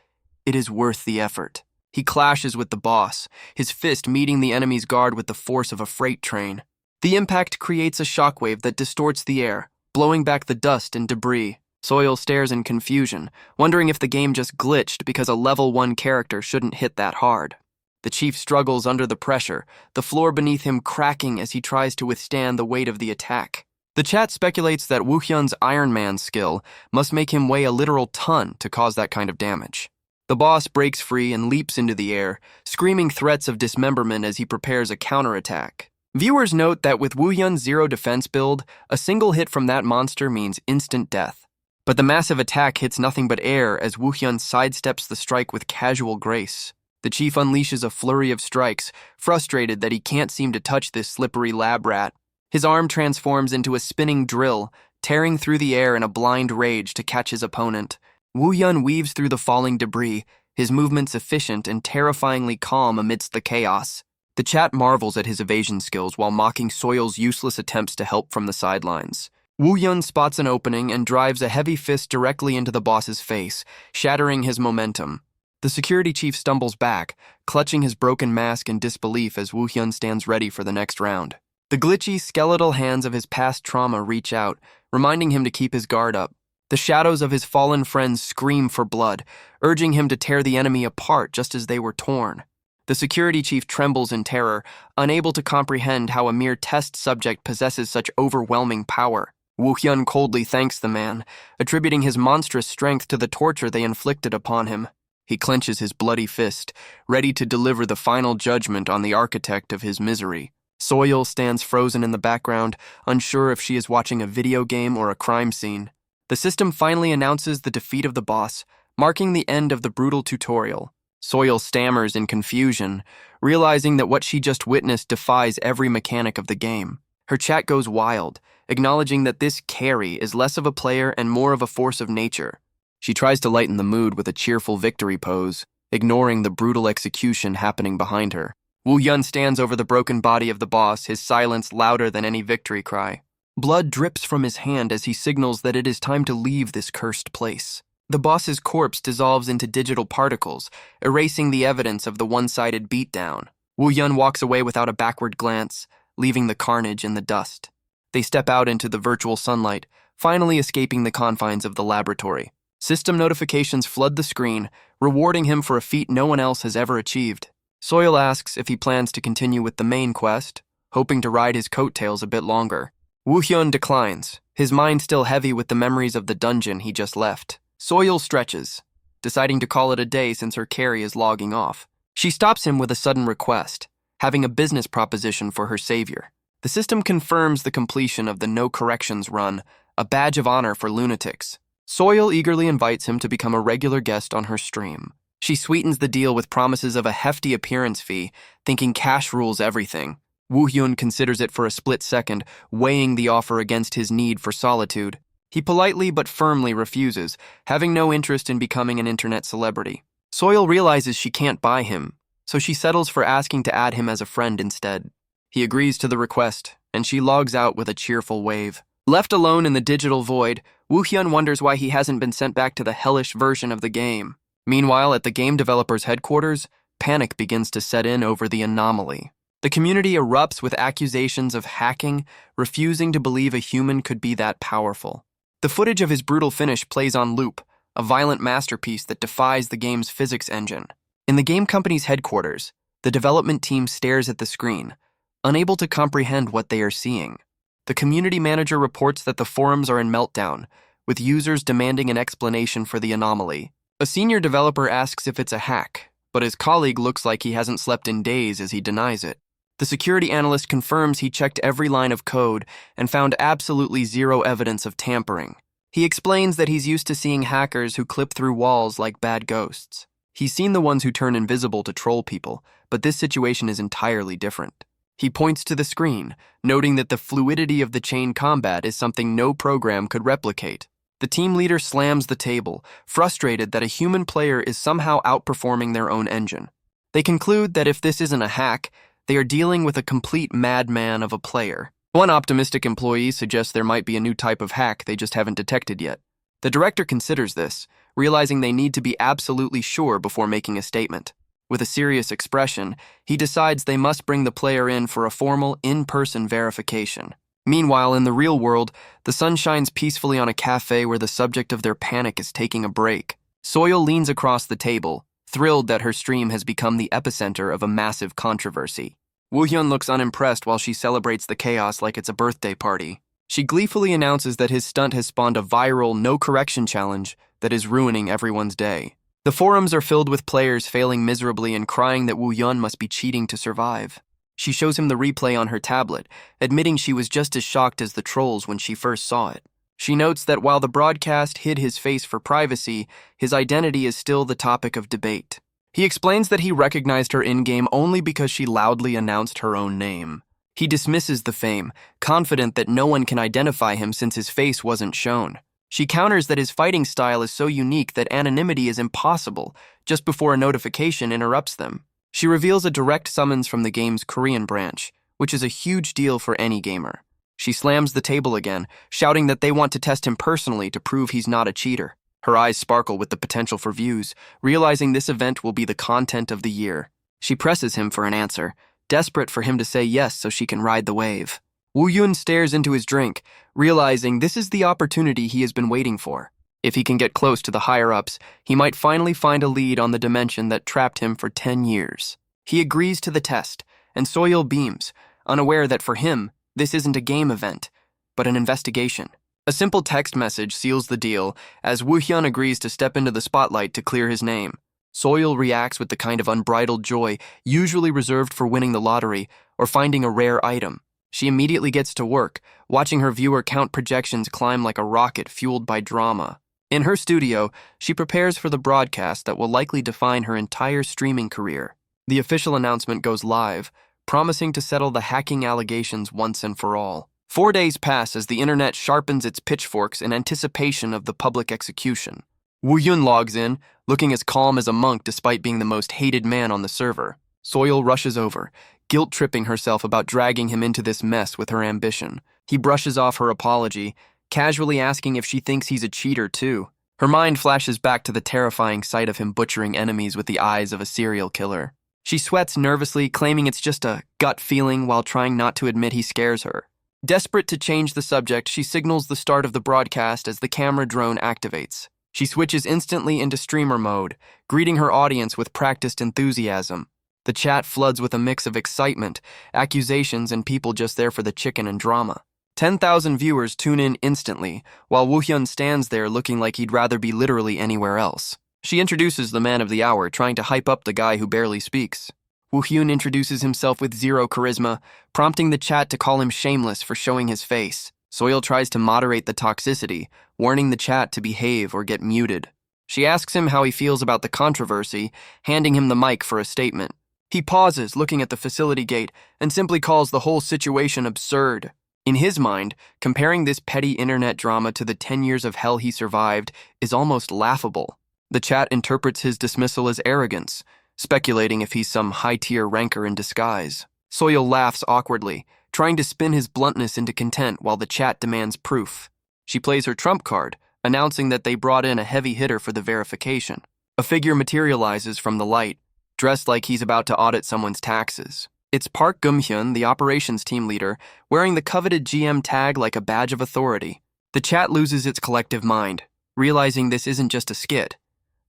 it is worth the effort. He clashes with the boss, his fist meeting the enemy's guard with the force of a freight train. The impact creates a shockwave that distorts the air, blowing back the dust and debris. Soil stares in confusion, wondering if the game just glitched because a level 1 character shouldn't hit that hard. The chief struggles under the pressure, the floor beneath him cracking as he tries to withstand the weight of the attack. The chat speculates that Woo-hyun's Iron Man skill must make him weigh a literal ton to cause that kind of damage. The boss breaks free and leaps into the air, screaming threats of dismemberment as he prepares a counterattack. Viewers note that with Woo-hyun's zero defense build, a single hit from that monster means instant death. But the massive attack hits nothing but air as Woo-hyun sidesteps the strike with casual grace. The chief unleashes a flurry of strikes, frustrated that he can't seem to touch this slippery lab rat. His arm transforms into a spinning drill, tearing through the air in a blind rage to catch his opponent. Woo-hyun weaves through the falling debris, his movements efficient and terrifyingly calm amidst the chaos. The chat marvels at his evasion skills while mocking Soil's useless attempts to help from the sidelines. Woo-hyun spots an opening and drives a heavy fist directly into the boss's face, shattering his momentum. The security chief stumbles back, clutching his broken mask in disbelief as Woo-hyun stands ready for the next round. The glitchy, skeletal hands of his past trauma reach out, reminding him to keep his guard up. The shadows of his fallen friends scream for blood, urging him to tear the enemy apart just as they were torn. The security chief trembles in terror, unable to comprehend how a mere test subject possesses such overwhelming power. Woo-hyun coldly thanks the man, attributing his monstrous strength to the torture they inflicted upon him. He clenches his bloody fist, ready to deliver the final judgment on the architect of his misery. Soil stands frozen in the background, unsure if she is watching a video game or a crime scene. The system finally announces the defeat of the boss, marking the end of the brutal tutorial. Soil stammers in confusion, realizing that what she just witnessed defies every mechanic of the game. Her chat goes wild, acknowledging that this carry is less of a player and more of a force of nature. She tries to lighten the mood with a cheerful victory pose, ignoring the brutal execution happening behind her. Woo-hyun stands over the broken body of the boss, his silence louder than any victory cry. Blood drips from his hand as he signals that it is time to leave this cursed place. The boss's corpse dissolves into digital particles, erasing the evidence of the one-sided beatdown. Woo-hyun walks away without a backward glance, leaving the carnage in the dust. They step out into the virtual sunlight, finally escaping the confines of the laboratory. System notifications flood the screen, rewarding him for a feat no one else has ever achieved. Soil asks if he plans to continue with the main quest, hoping to ride his coattails a bit longer. Woo-hyun declines, his mind still heavy with the memories of the dungeon he just left. Soil stretches, deciding to call it a day since her carry is logging off. She stops him with a sudden request, having a business proposition for her savior. The system confirms the completion of the No Corrections run, a badge of honor for lunatics. Soil eagerly invites him to become a regular guest on her stream. She sweetens the deal with promises of a hefty appearance fee, thinking cash rules everything. Woo-hyun considers it for a split second, weighing the offer against his need for solitude. He politely but firmly refuses, having no interest in becoming an internet celebrity. Soil realizes she can't buy him, so she settles for asking to add him as a friend instead. He agrees to the request, and she logs out with a cheerful wave. Left alone in the digital void, Woo-hyun wonders why he hasn't been sent back to the hellish version of the game. Meanwhile, at the game developer's headquarters, panic begins to set in over the anomaly. The community erupts with accusations of hacking, refusing to believe a human could be that powerful. The footage of his brutal finish plays on loop, a violent masterpiece that defies the game's physics engine. In the game company's headquarters, the development team stares at the screen, unable to comprehend what they are seeing. The community manager reports that the forums are in meltdown, with users demanding an explanation for the anomaly. A senior developer asks if it's a hack, but his colleague looks like he hasn't slept in days as he denies it. The security analyst confirms he checked every line of code and found absolutely zero evidence of tampering. He explains that he's used to seeing hackers who clip through walls like bad ghosts. He's seen the ones who turn invisible to troll people, but this situation is entirely different. He points to the screen, noting that the fluidity of the chain combat is something no program could replicate. The team leader slams the table, frustrated that a human player is somehow outperforming their own engine. They conclude that if this isn't a hack, they are dealing with a complete madman of a player. One optimistic employee suggests there might be a new type of hack they just haven't detected yet. The director considers this, realizing they need to be absolutely sure before making a statement. With a serious expression, he decides they must bring the player in for a formal, in-person verification. Meanwhile, in the real world, the sun shines peacefully on a cafe where the subject of their panic is taking a break. Soil leans across the table, thrilled that her stream has become the epicenter of a massive controversy. Woo-hyun looks unimpressed while she celebrates the chaos like it's a birthday party. She gleefully announces that his stunt has spawned a viral no-correction challenge that is ruining everyone's day. The forums are filled with players failing miserably and crying that Woo-hyun must be cheating to survive. She shows him the replay on her tablet, admitting she was just as shocked as the trolls when she first saw it. She notes that while the broadcast hid his face for privacy, his identity is still the topic of debate. He explains that he recognized her in-game only because she loudly announced her own name. He dismisses the fame, confident that no one can identify him since his face wasn't shown. She counters that his fighting style is so unique that anonymity is impossible, just before a notification interrupts them. She reveals a direct summons from the game's Korean branch, which is a huge deal for any gamer. She slams the table again, shouting that they want to test him personally to prove he's not a cheater. Her eyes sparkle with the potential for views, realizing this event will be the content of the year. She presses him for an answer, desperate for him to say yes so she can ride the wave. Woo-hyun stares into his drink, realizing this is the opportunity he has been waiting for. If he can get close to the higher-ups, he might finally find a lead on the dimension that trapped him for 10 years. He agrees to the test, and Soil beams, unaware that for him, this isn't a game event, but an investigation. A simple text message seals the deal as Woo-hyun agrees to step into the spotlight to clear his name. Soil reacts with the kind of unbridled joy usually reserved for winning the lottery or finding a rare item. She immediately gets to work, watching her viewer count projections climb like a rocket fueled by drama. In her studio, she prepares for the broadcast that will likely define her entire streaming career. The official announcement goes live, promising to settle the hacking allegations once and for all. 4 days pass as the internet sharpens its pitchforks in anticipation of the public execution. Woo-hyun logs in, looking as calm as a monk despite being the most hated man on the server. Soil rushes over, guilt-tripping herself about dragging him into this mess with her ambition. He brushes off her apology, casually asking if she thinks he's a cheater too. Her mind flashes back to the terrifying sight of him butchering enemies with the eyes of a serial killer. She sweats nervously, claiming it's just a gut feeling while trying not to admit he scares her. Desperate to change the subject, she signals the start of the broadcast as the camera drone activates. She switches instantly into streamer mode, greeting her audience with practiced enthusiasm. The chat floods with a mix of excitement, accusations, and people just there for the chicken and drama. 10,000 viewers tune in instantly, while Woo-hyun stands there looking like he'd rather be literally anywhere else. She introduces the man of the hour, trying to hype up the guy who barely speaks. Woo-hyun introduces himself with zero charisma, prompting the chat to call him shameless for showing his face. Soil tries to moderate the toxicity, warning the chat to behave or get muted. She asks him how he feels about the controversy, handing him the mic for a statement. He pauses, looking at the facility gate, and simply calls the whole situation absurd. In his mind, comparing this petty internet drama to the 10 years of hell he survived is almost laughable. The chat interprets his dismissal as arrogance, speculating if he's some high-tier ranker in disguise. Soil laughs awkwardly, trying to spin his bluntness into content while the chat demands proof. She plays her trump card, announcing that they brought in a heavy hitter for the verification. A figure materializes from the light, dressed like he's about to audit someone's taxes. It's Park Gum-hyun, the operations team leader, wearing the coveted GM tag like a badge of authority. The chat loses its collective mind, realizing this isn't just a skit.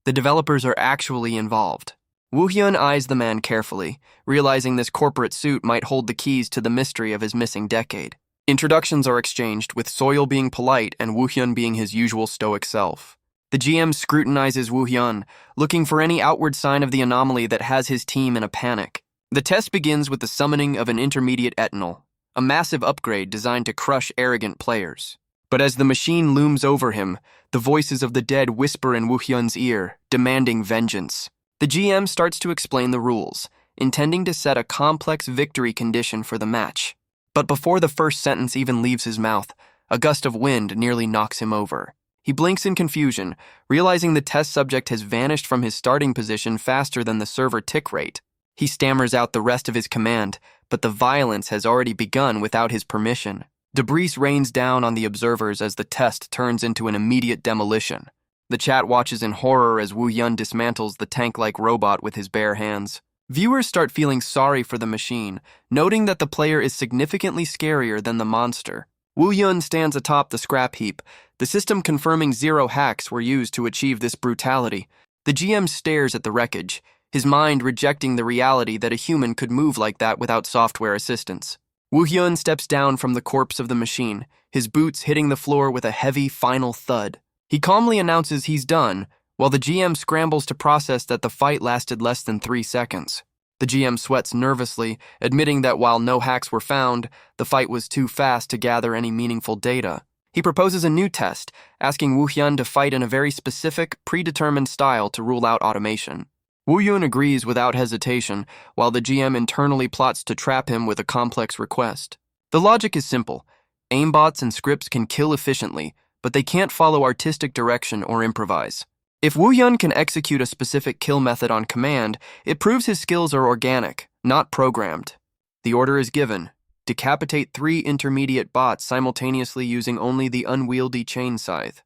The developers are actually involved. Woo-hyun eyes the man carefully, realizing this corporate suit might hold the keys to the mystery of his missing decade. Introductions are exchanged, with Soil being polite and Woo-hyun being his usual stoic self. The GM scrutinizes Woo-hyun, looking for any outward sign of the anomaly that has his team in a panic. The test begins with the summoning of an intermediate ethanol, a massive upgrade designed to crush arrogant players. But as the machine looms over him, the voices of the dead whisper in Woo-hyun's ear, demanding vengeance. The GM starts to explain the rules, intending to set a complex victory condition for the match. But before the first sentence even leaves his mouth, a gust of wind nearly knocks him over. He blinks in confusion, realizing the test subject has vanished from his starting position faster than the server tick rate. He stammers out the rest of his command, but the violence has already begun without his permission. Debris rains down on the observers as the test turns into an immediate demolition. The chat watches in horror as Woo-hyun dismantles the tank-like robot with his bare hands. Viewers start feeling sorry for the machine, noting that the player is significantly scarier than the monster. Woo-hyun stands atop the scrap heap, the system confirming 0 hacks were used to achieve this brutality. The GM stares at the wreckage, his mind rejecting the reality that a human could move like that without software assistance. Woo-hyun steps down from the corpse of the machine, his boots hitting the floor with a heavy, final thud. He calmly announces he's done, while the GM scrambles to process that the fight lasted less than 3 seconds. The GM sweats nervously, admitting that while no hacks were found, the fight was too fast to gather any meaningful data. He proposes a new test, asking Woo-hyun to fight in a very specific, predetermined style to rule out automation. Woo-hyun agrees without hesitation, while the GM internally plots to trap him with a complex request. The logic is simple. Aimbots and scripts can kill efficiently, but they can't follow artistic direction or improvise. If Woo-hyun can execute a specific kill method on command, it proves his skills are organic, not programmed. The order is given: decapitate 3 intermediate bots simultaneously using only the unwieldy chain scythe.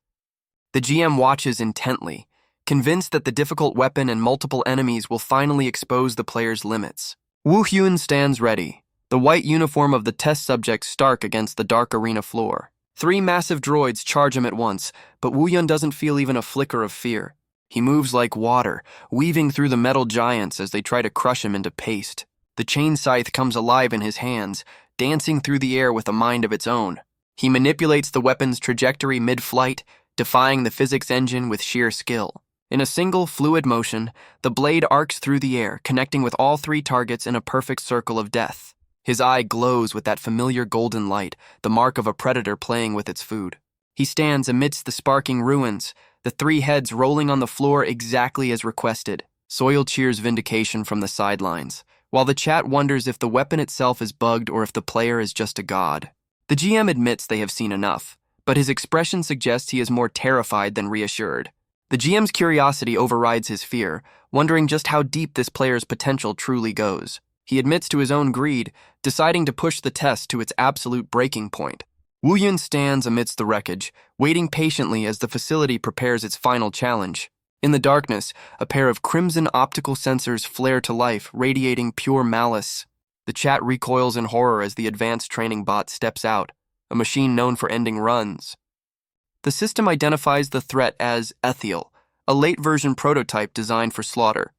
The GM watches intently, convinced that the difficult weapon and multiple enemies will finally expose the player's limits. Woo-hyun stands ready, the white uniform of the test subject stark against the dark arena floor. 3 massive droids charge him at once, but Woo-hyun doesn't feel even a flicker of fear. He moves like water, weaving through the metal giants as they try to crush him into paste. The chain scythe comes alive in his hands, dancing through the air with a mind of its own. He manipulates the weapon's trajectory mid-flight, defying the physics engine with sheer skill. In a single, fluid motion, the blade arcs through the air, connecting with all 3 targets in a perfect circle of death. His eye glows with that familiar golden light, the mark of a predator playing with its food. He stands amidst the sparking ruins, the 3 heads rolling on the floor exactly as requested. Soil cheers vindication from the sidelines, while the chat wonders if the weapon itself is bugged or if the player is just a god. The GM admits they have seen enough, but his expression suggests he is more terrified than reassured. The GM's curiosity overrides his fear, wondering just how deep this player's potential truly goes. He admits to his own greed, deciding to push the test to its absolute breaking point. Woo-hyun stands amidst the wreckage, waiting patiently as the facility prepares its final challenge. In the darkness, a pair of crimson optical sensors flare to life, radiating pure malice. The chat recoils in horror as the advanced training bot steps out, a machine known for ending runs. The system identifies the threat as Ethiel, a late-version prototype designed for slaughter.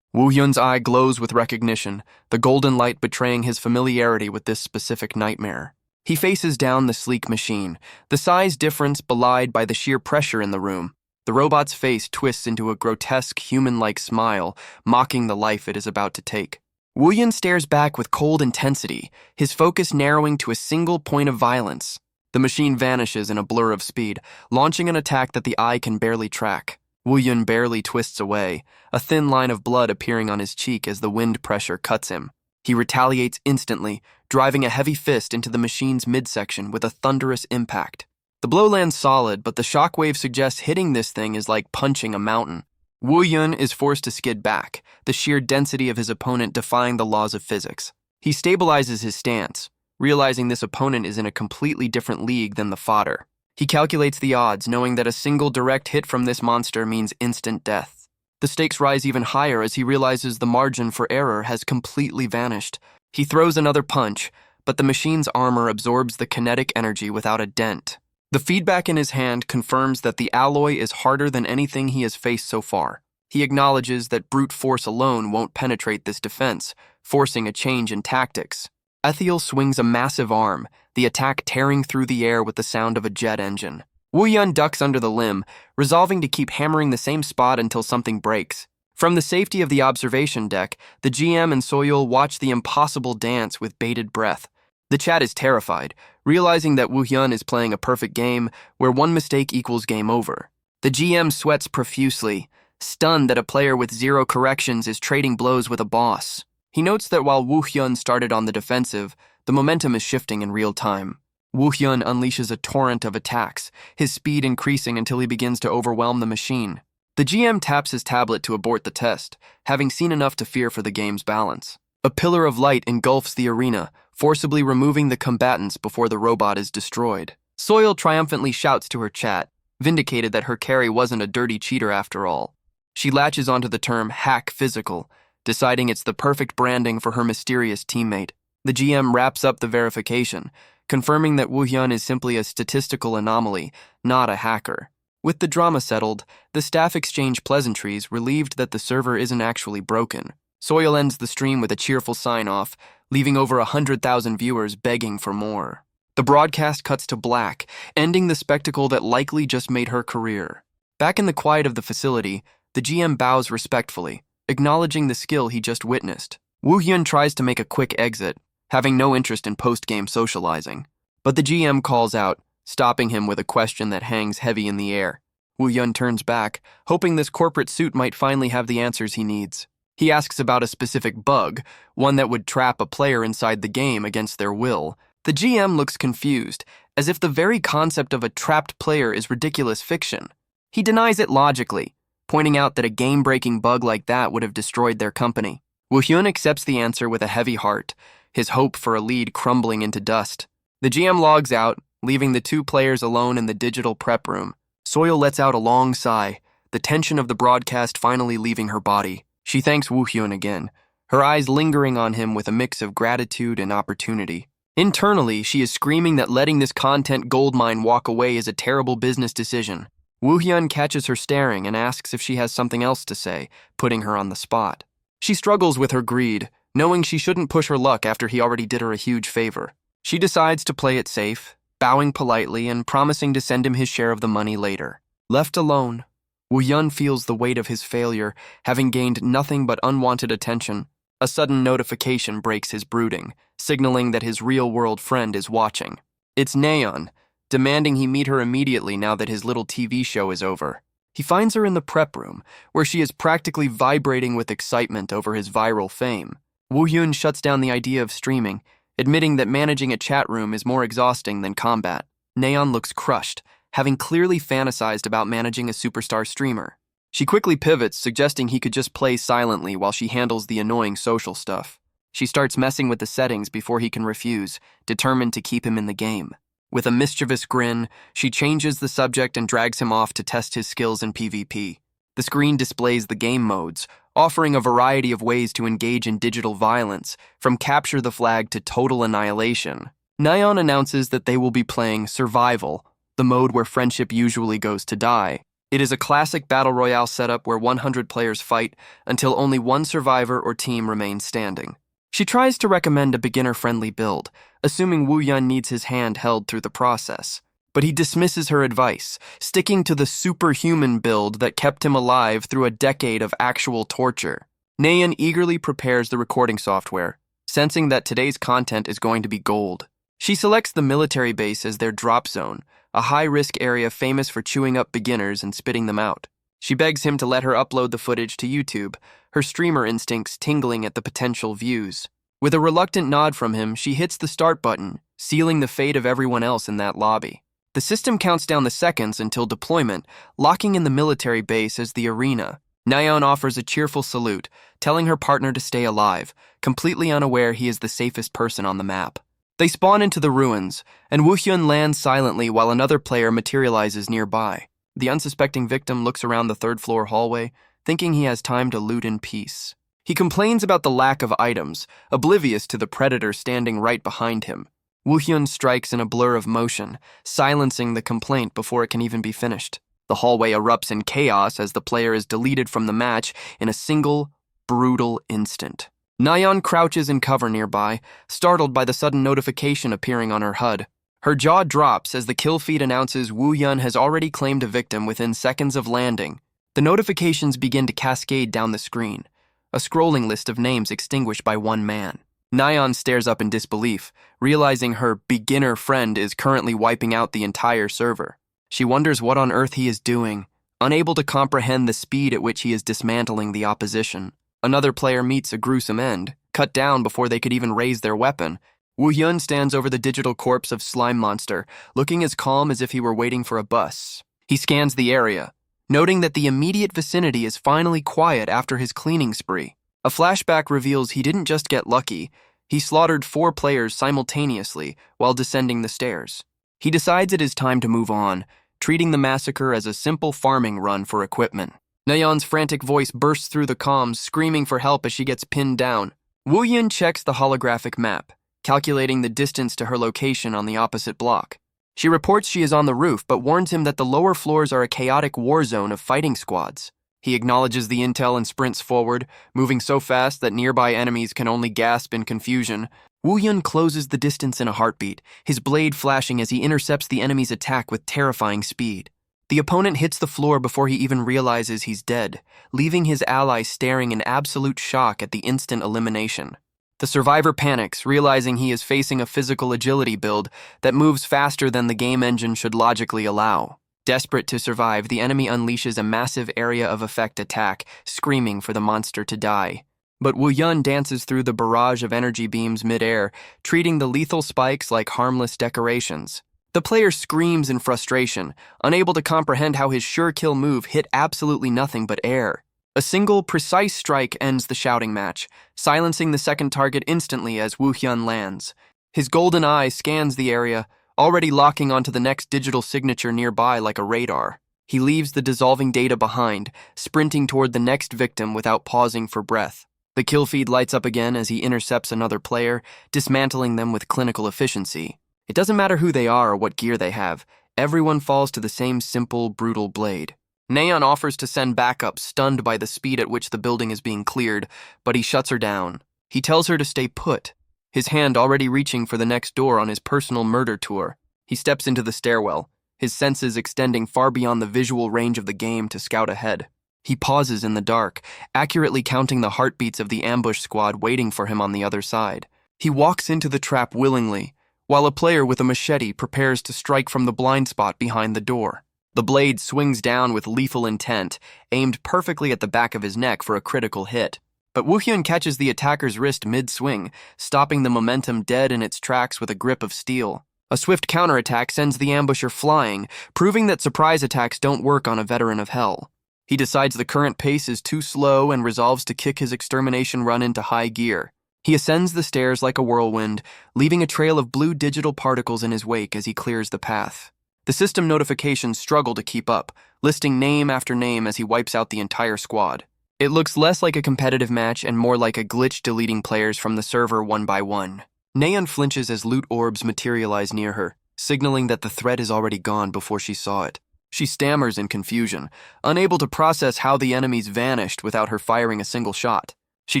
Woo-hyun's eye glows with recognition, the golden light betraying his familiarity with this specific nightmare. He faces down the sleek machine, the size difference belied by the sheer pressure in the room. The robot's face twists into a grotesque, human-like smile, mocking the life it is about to take. Woo-hyun stares back with cold intensity, his focus narrowing to a single point of violence. The machine vanishes in a blur of speed, launching an attack that the eye can barely track. Woo-hyun barely twists away, a thin line of blood appearing on his cheek as the wind pressure cuts him. He retaliates instantly, driving a heavy fist into the machine's midsection with a thunderous impact. The blow lands solid, but the shockwave suggests hitting this thing is like punching a mountain. Wu Yun is forced to skid back, the sheer density of his opponent defying the laws of physics. He stabilizes his stance, realizing this opponent is in a completely different league than the fodder. He calculates the odds, knowing that a single direct hit from this monster means instant death. The stakes rise even higher as he realizes the margin for error has completely vanished. He throws another punch, but the machine's armor absorbs the kinetic energy without a dent. The feedback in his hand confirms that the alloy is harder than anything he has faced so far. He acknowledges that brute force alone won't penetrate this defense, forcing a change in tactics. Ethiel swings a massive arm, the attack tearing through the air with the sound of a jet engine. Wu Yun ducks under the limb, resolving to keep hammering the same spot until something breaks. From the safety of the observation deck, the GM and Soyul watch the impossible dance with bated breath. The chat is terrified, realizing that Wu Yun is playing a perfect game where one mistake equals game over. The GM sweats profusely, stunned that a player with zero corrections is trading blows with a boss. He notes that while Wu Hyun started on the defensive, the momentum is shifting in real time. Wu Hyun unleashes a torrent of attacks, his speed increasing until he begins to overwhelm the machine. The GM taps his tablet to abort the test, having seen enough to fear for the game's balance. A pillar of light engulfs the arena, forcibly removing the combatants before the robot is destroyed. Soil triumphantly shouts to her chat, vindicated that her carry wasn't a dirty cheater after all. She latches onto the term hack physical, deciding it's the perfect branding for her mysterious teammate. The GM wraps up the verification, confirming that Wu Hyun is simply a statistical anomaly, not a hacker. With the drama settled, the staff exchange pleasantries, relieved that the server isn't actually broken. Soil ends the stream with a cheerful sign-off, leaving over 100,000 viewers begging for more. The broadcast cuts to black, ending the spectacle that likely just made her career. Back in the quiet of the facility, the GM bows respectfully, acknowledging the skill he just witnessed. Wu Hyun tries to make a quick exit, having no interest in post-game socializing. But the GM calls out, stopping him with a question that hangs heavy in the air. Wu Hyun turns back, hoping this corporate suit might finally have the answers he needs. He asks about a specific bug, one that would trap a player inside the game against their will. The GM looks confused, as if the very concept of a trapped player is ridiculous fiction. He denies it logically, pointing out that a game-breaking bug like that would have destroyed their company. Wu Hyun accepts the answer with a heavy heart, his hope for a lead crumbling into dust. The GM logs out, leaving the two players alone in the digital prep room. Soil lets out a long sigh, the tension of the broadcast finally leaving her body. She thanks Wu Hyun again, her eyes lingering on him with a mix of gratitude and opportunity. Internally, she is screaming that letting this content goldmine walk away is a terrible business decision. Wu Hyun catches her staring and asks if she has something else to say, putting her on the spot. She struggles with her greed, knowing she shouldn't push her luck after he already did her a huge favor. She decides to play it safe, bowing politely and promising to send him his share of the money later. Left alone, Wu Yun feels the weight of his failure, having gained nothing but unwanted attention. A sudden notification breaks his brooding, signaling that his real-world friend is watching. It's Naeon, demanding he meet her immediately now that his little TV show is over. He finds her in the prep room, where she is practically vibrating with excitement over his viral fame. Wu Yun shuts down the idea of streaming, admitting that managing a chat room is more exhausting than combat. Naeon looks crushed, having clearly fantasized about managing a superstar streamer. She quickly pivots, suggesting he could just play silently while she handles the annoying social stuff. She starts messing with the settings before he can refuse, determined to keep him in the game. With a mischievous grin, she changes the subject and drags him off to test his skills in PvP. The screen displays the game modes, offering a variety of ways to engage in digital violence, from capture the flag to total annihilation. Naeon announces that they will be playing Survival, the mode where friendship usually goes to die. It is a classic battle royale setup where 100 players fight until only one survivor or team remains standing. She tries to recommend a beginner-friendly build, assuming Wu Yun needs his hand held through the process. But he dismisses her advice, sticking to the superhuman build that kept him alive through a decade of actual torture. Naeon eagerly prepares the recording software, sensing that today's content is going to be gold. She selects the military base as their drop zone, a high-risk area famous for chewing up beginners and spitting them out. She begs him to let her upload the footage to YouTube, her streamer instincts tingling at the potential views. With a reluctant nod from him, she hits the start button, sealing the fate of everyone else in that lobby. The system counts down the seconds until deployment, locking in the military base as the arena. Nayeon offers a cheerful salute, telling her partner to stay alive, completely unaware he is the safest person on the map. They spawn into the ruins, and Woo-hyun lands silently while another player materializes nearby. The unsuspecting victim looks around the third-floor hallway, thinking he has time to loot in peace. He complains about the lack of items, oblivious to the predator standing right behind him. Woo-hyun strikes in a blur of motion, silencing the complaint before it can even be finished. The hallway erupts in chaos as the player is deleted from the match in a single, brutal instant. Nayeon crouches in cover nearby, startled by the sudden notification appearing on her HUD. Her jaw drops as the kill feed announces Woo-hyun has already claimed a victim within seconds of landing. The notifications begin to cascade down the screen, a scrolling list of names extinguished by one man. Nayeon stares up in disbelief, realizing her beginner friend is currently wiping out the entire server. She wonders what on earth he is doing, unable to comprehend the speed at which he is dismantling the opposition. Another player meets a gruesome end, cut down before they could even raise their weapon. Woo-hyun stands over the digital corpse of Slime Monster, looking as calm as if he were waiting for a bus. He scans the area, noting that the immediate vicinity is finally quiet after his cleaning spree. A flashback reveals he didn't just get lucky, he slaughtered 4 players simultaneously while descending the stairs. He decides it is time to move on, treating the massacre as a simple farming run for equipment. Nayeon's frantic voice bursts through the comms, screaming for help as she gets pinned down. Woo-hyun checks the holographic map, calculating the distance to her location on the opposite block. She reports she is on the roof, but warns him that the lower floors are a chaotic war zone of fighting squads. He acknowledges the intel and sprints forward, moving so fast that nearby enemies can only gasp in confusion. Woo-hyun closes the distance in a heartbeat, his blade flashing as he intercepts the enemy's attack with terrifying speed. The opponent hits the floor before he even realizes he's dead, leaving his ally staring in absolute shock at the instant elimination. The survivor panics, realizing he is facing a physical agility build that moves faster than the game engine should logically allow. Desperate to survive, the enemy unleashes a massive area of effect attack, screaming for the monster to die. But Woo-hyun dances through the barrage of energy beams mid-air, treating the lethal spikes like harmless decorations. The player screams in frustration, unable to comprehend how his sure-kill move hit absolutely nothing but air. A single, precise strike ends the shouting match, silencing the second target instantly as Woo-hyun lands. His golden eye scans the area, already locking onto the next digital signature nearby like a radar. He leaves the dissolving data behind, sprinting toward the next victim without pausing for breath. The kill feed lights up again as he intercepts another player, dismantling them with clinical efficiency. It doesn't matter who they are or what gear they have, everyone falls to the same simple, brutal blade. Nayeon offers to send backup, stunned by the speed at which the building is being cleared, but he shuts her down. He tells her to stay put, his hand already reaching for the next door on his personal murder tour. He steps into the stairwell, his senses extending far beyond the visual range of the game to scout ahead. He pauses in the dark, accurately counting the heartbeats of the ambush squad waiting for him on the other side. He walks into the trap willingly, while a player with a machete prepares to strike from the blind spot behind the door. The blade swings down with lethal intent, aimed perfectly at the back of his neck for a critical hit. But Woo-hyun catches the attacker's wrist mid-swing, stopping the momentum dead in its tracks with a grip of steel. A swift counterattack sends the ambusher flying, proving that surprise attacks don't work on a veteran of hell. He decides the current pace is too slow and resolves to kick his extermination run into high gear. He ascends the stairs like a whirlwind, leaving a trail of blue digital particles in his wake as he clears the path. The system notifications struggle to keep up, listing name after name as he wipes out the entire squad. It looks less like a competitive match and more like a glitch deleting players from the server one by one. Nayeon flinches as loot orbs materialize near her, signaling that the threat is already gone before she saw it. She stammers in confusion, unable to process how the enemies vanished without her firing a single shot. She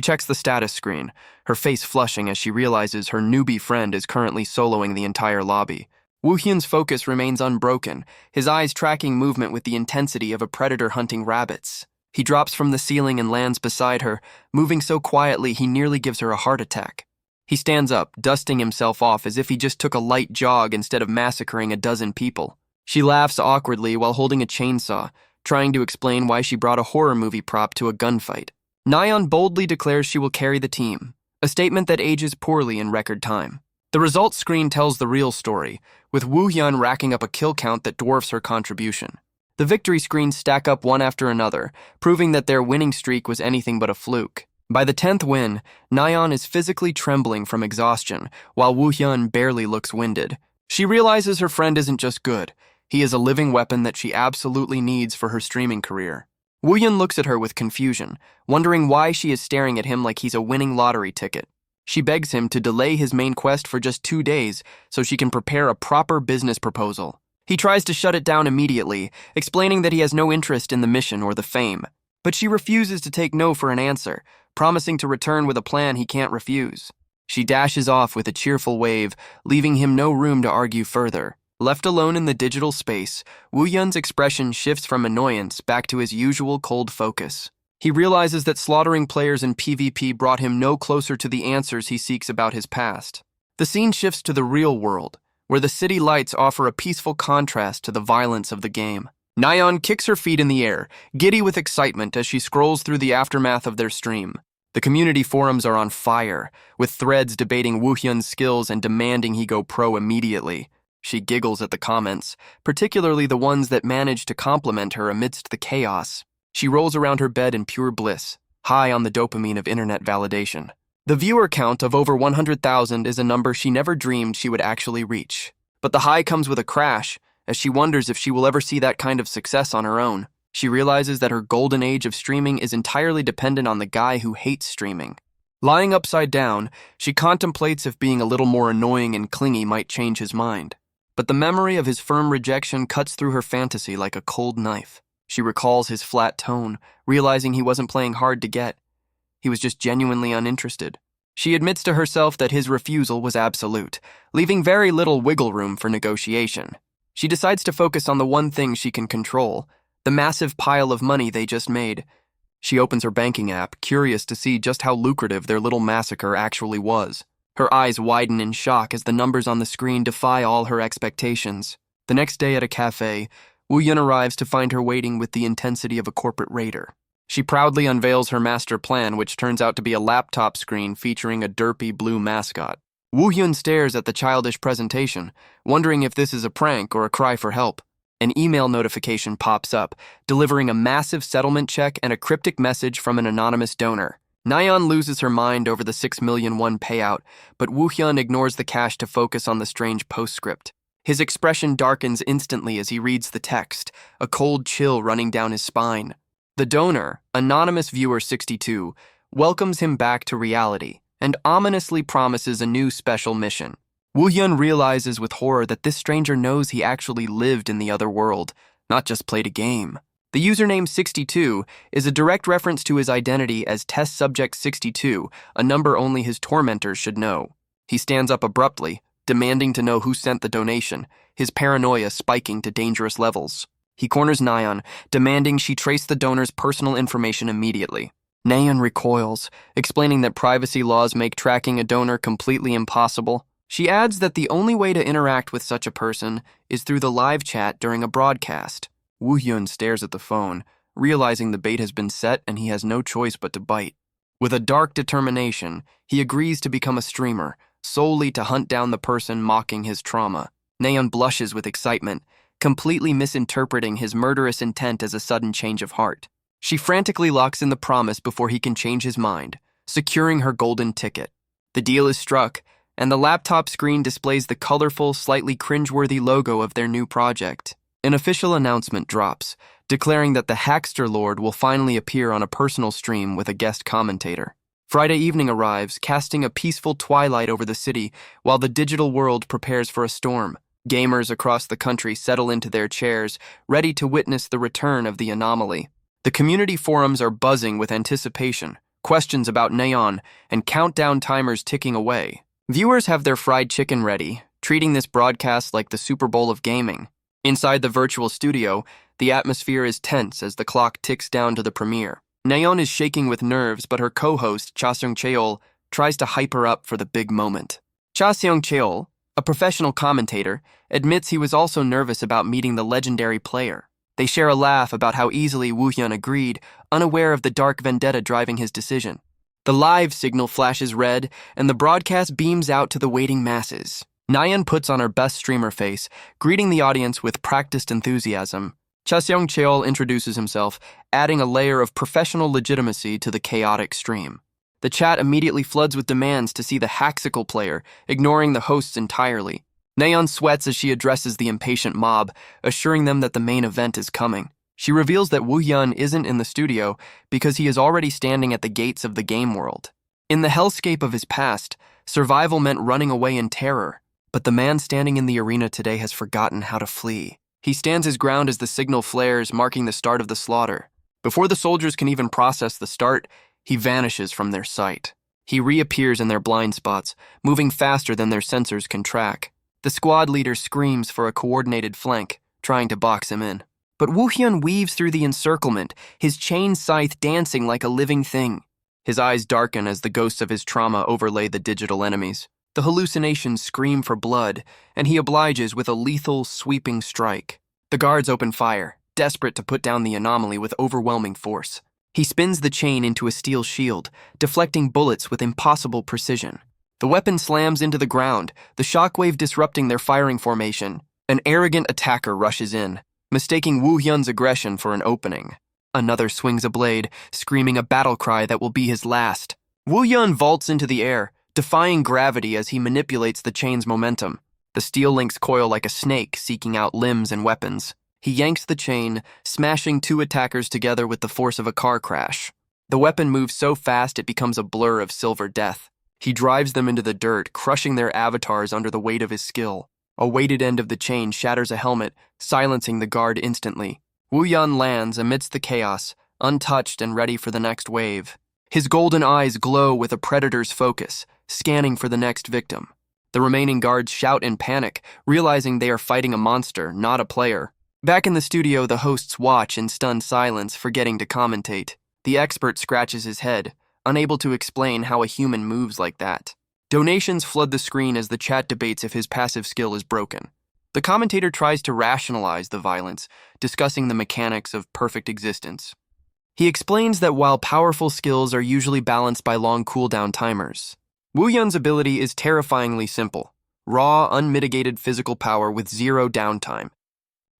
checks the status screen, her face flushing as she realizes her newbie friend is currently soloing the entire lobby. Woo-hyun's focus remains unbroken, his eyes tracking movement with the intensity of a predator hunting rabbits. He drops from the ceiling and lands beside her, moving so quietly he nearly gives her a heart attack. He stands up, dusting himself off as if he just took a light jog instead of massacring a dozen people. She laughs awkwardly while holding a chainsaw, trying to explain why she brought a horror movie prop to a gunfight. Nayeon boldly declares she will carry the team, a statement that ages poorly in record time. The results screen tells the real story, with Woo-hyun racking up a kill count that dwarfs her contribution. The victory screens stack up one after another, proving that their winning streak was anything but a fluke. By the 10th win, Nayeon is physically trembling from exhaustion, while Woo-hyun barely looks winded. She realizes her friend isn't just good. He is a living weapon that she absolutely needs for her streaming career. Woo-hyun looks at her with confusion, wondering why she is staring at him like he's a winning lottery ticket. She begs him to delay his main quest for just 2 days so she can prepare a proper business proposal. He tries to shut it down immediately, explaining that he has no interest in the mission or the fame. But she refuses to take no for an answer, promising to return with a plan he can't refuse. She dashes off with a cheerful wave, leaving him no room to argue further. Left alone in the digital space, Woo-hyun's expression shifts from annoyance back to his usual cold focus. He realizes that slaughtering players in PvP brought him no closer to the answers he seeks about his past. The scene shifts to the real world, where the city lights offer a peaceful contrast to the violence of the game. Nayeon kicks her feet in the air, giddy with excitement as she scrolls through the aftermath of their stream. The community forums are on fire, with threads debating Woo-hyun's skills and demanding he go pro immediately. She giggles at the comments, particularly the ones that manage to compliment her amidst the chaos. She rolls around her bed in pure bliss, high on the dopamine of internet validation. The viewer count of over 100,000 is a number she never dreamed she would actually reach. But the high comes with a crash, as she wonders if she will ever see that kind of success on her own. She realizes that her golden age of streaming is entirely dependent on the guy who hates streaming. Lying upside down, she contemplates if being a little more annoying and clingy might change his mind. But the memory of his firm rejection cuts through her fantasy like a cold knife. She recalls his flat tone, realizing he wasn't playing hard to get. He was just genuinely uninterested. She admits to herself that his refusal was absolute, leaving very little wiggle room for negotiation. She decides to focus on the one thing she can control, the massive pile of money they just made. She opens her banking app, curious to see just how lucrative their little massacre actually was. Her eyes widen in shock as the numbers on the screen defy all her expectations. The next day at a cafe, Woo-hyun arrives to find her waiting with the intensity of a corporate raider. She proudly unveils her master plan, which turns out to be a laptop screen featuring a derpy blue mascot. Woo-hyun stares at the childish presentation, wondering if this is a prank or a cry for help. An email notification pops up, delivering a massive settlement check and a cryptic message from an anonymous donor. Nayeon loses her mind over the 6 million won payout, but Woo-hyun ignores the cash to focus on the strange postscript. His expression darkens instantly as he reads the text, a cold chill running down his spine. The donor, Anonymous Viewer 62, welcomes him back to reality and ominously promises a new special mission. Woo-hyun realizes with horror that this stranger knows he actually lived in the other world, not just played a game. The username 62 is a direct reference to his identity as Test Subject 62, a number only his tormentors should know. He stands up abruptly, demanding to know who sent the donation, his paranoia spiking to dangerous levels. He corners Nayeon, demanding she trace the donor's personal information immediately. Nayeon recoils, explaining that privacy laws make tracking a donor completely impossible. She adds that the only way to interact with such a person is through the live chat during a broadcast. Woo-hyun stares at the phone, realizing the bait has been set and he has no choice but to bite. With a dark determination, he agrees to become a streamer, solely to hunt down the person mocking his trauma. Nayeon blushes with excitement, completely misinterpreting his murderous intent as a sudden change of heart. She frantically locks in the promise before he can change his mind, securing her golden ticket. The deal is struck, and the laptop screen displays the colorful, slightly cringeworthy logo of their new project. An official announcement drops, declaring that the Hackster Lord will finally appear on a personal stream with a guest commentator. Friday evening arrives, casting a peaceful twilight over the city, while the digital world prepares for a storm. Gamers across the country settle into their chairs, ready to witness the return of the anomaly. The community forums are buzzing with anticipation, questions about Nayeon, and countdown timers ticking away. Viewers have their fried chicken ready, treating this broadcast like the Super Bowl of gaming. Inside the virtual studio, the atmosphere is tense as the clock ticks down to the premiere. Nayeon is shaking with nerves, but her co-host, Cha Seung-cheol, tries to hype her up for the big moment. Cha Seung-cheol, a professional commentator, admits he was also nervous about meeting the legendary player. They share a laugh about how easily Woo-hyun agreed, unaware of the dark vendetta driving his decision. The live signal flashes red, and the broadcast beams out to the waiting masses. Nayeon puts on her best streamer face, greeting the audience with practiced enthusiasm. Cha Seong-cheol introduces himself, adding a layer of professional legitimacy to the chaotic stream. The chat immediately floods with demands to see the Haxical player, ignoring the hosts entirely. Nayeon sweats as she addresses the impatient mob, assuring them that the main event is coming. She reveals that Woo-hyun isn't in the studio because he is already standing at the gates of the game world. In the hellscape of his past, survival meant running away in terror, but the man standing in the arena today has forgotten how to flee. He stands his ground as the signal flares, marking the start of the slaughter. Before the soldiers can even process the start, he vanishes from their sight. He reappears in their blind spots, moving faster than their sensors can track. The squad leader screams for a coordinated flank, trying to box him in. But Woo-hyun weaves through the encirclement, his chain scythe dancing like a living thing. His eyes darken as the ghosts of his trauma overlay the digital enemies. The hallucinations scream for blood, and he obliges with a lethal, sweeping strike. The guards open fire, desperate to put down the anomaly with overwhelming force. He spins the chain into a steel shield, deflecting bullets with impossible precision. The weapon slams into the ground, the shockwave disrupting their firing formation. An arrogant attacker rushes in, mistaking Woo-hyun's aggression for an opening. Another swings a blade, screaming a battle cry that will be his last. Woo-hyun vaults into the air, defying gravity as he manipulates the chain's momentum. The steel links coil like a snake, seeking out limbs and weapons. He yanks the chain, smashing two attackers together with the force of a car crash. The weapon moves so fast it becomes a blur of silver death. He drives them into the dirt, crushing their avatars under the weight of his skill. A weighted end of the chain shatters a helmet, silencing the guard instantly. Woo-hyun lands amidst the chaos, untouched and ready for the next wave. His golden eyes glow with a predator's focus, scanning for the next victim. The remaining guards shout in panic, realizing they are fighting a monster, not a player. Back in the studio, the hosts watch in stunned silence, forgetting to commentate. The expert scratches his head, unable to explain how a human moves like that. Donations flood the screen as the chat debates if his passive skill is broken. The commentator tries to rationalize the violence, discussing the mechanics of perfect existence. He explains that while powerful skills are usually balanced by long cooldown timers, Woo-hyun's ability is terrifyingly simple: raw, unmitigated physical power with zero downtime.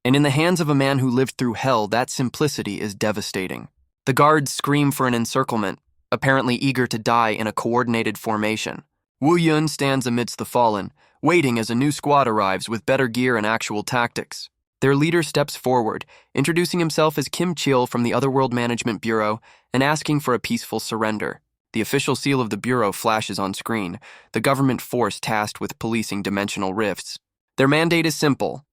And in the hands of a man who lived through hell, that simplicity is devastating. The guards scream for an encirclement, apparently eager to die in a coordinated formation. Woo-hyun stands amidst the fallen, waiting as a new squad arrives with better gear and actual tactics. Their leader steps forward, introducing himself as Kim Chil from the Otherworld Management Bureau and asking for a peaceful surrender. The official seal of the Bureau flashes on screen, the government force tasked with policing dimensional rifts. Their mandate is simple: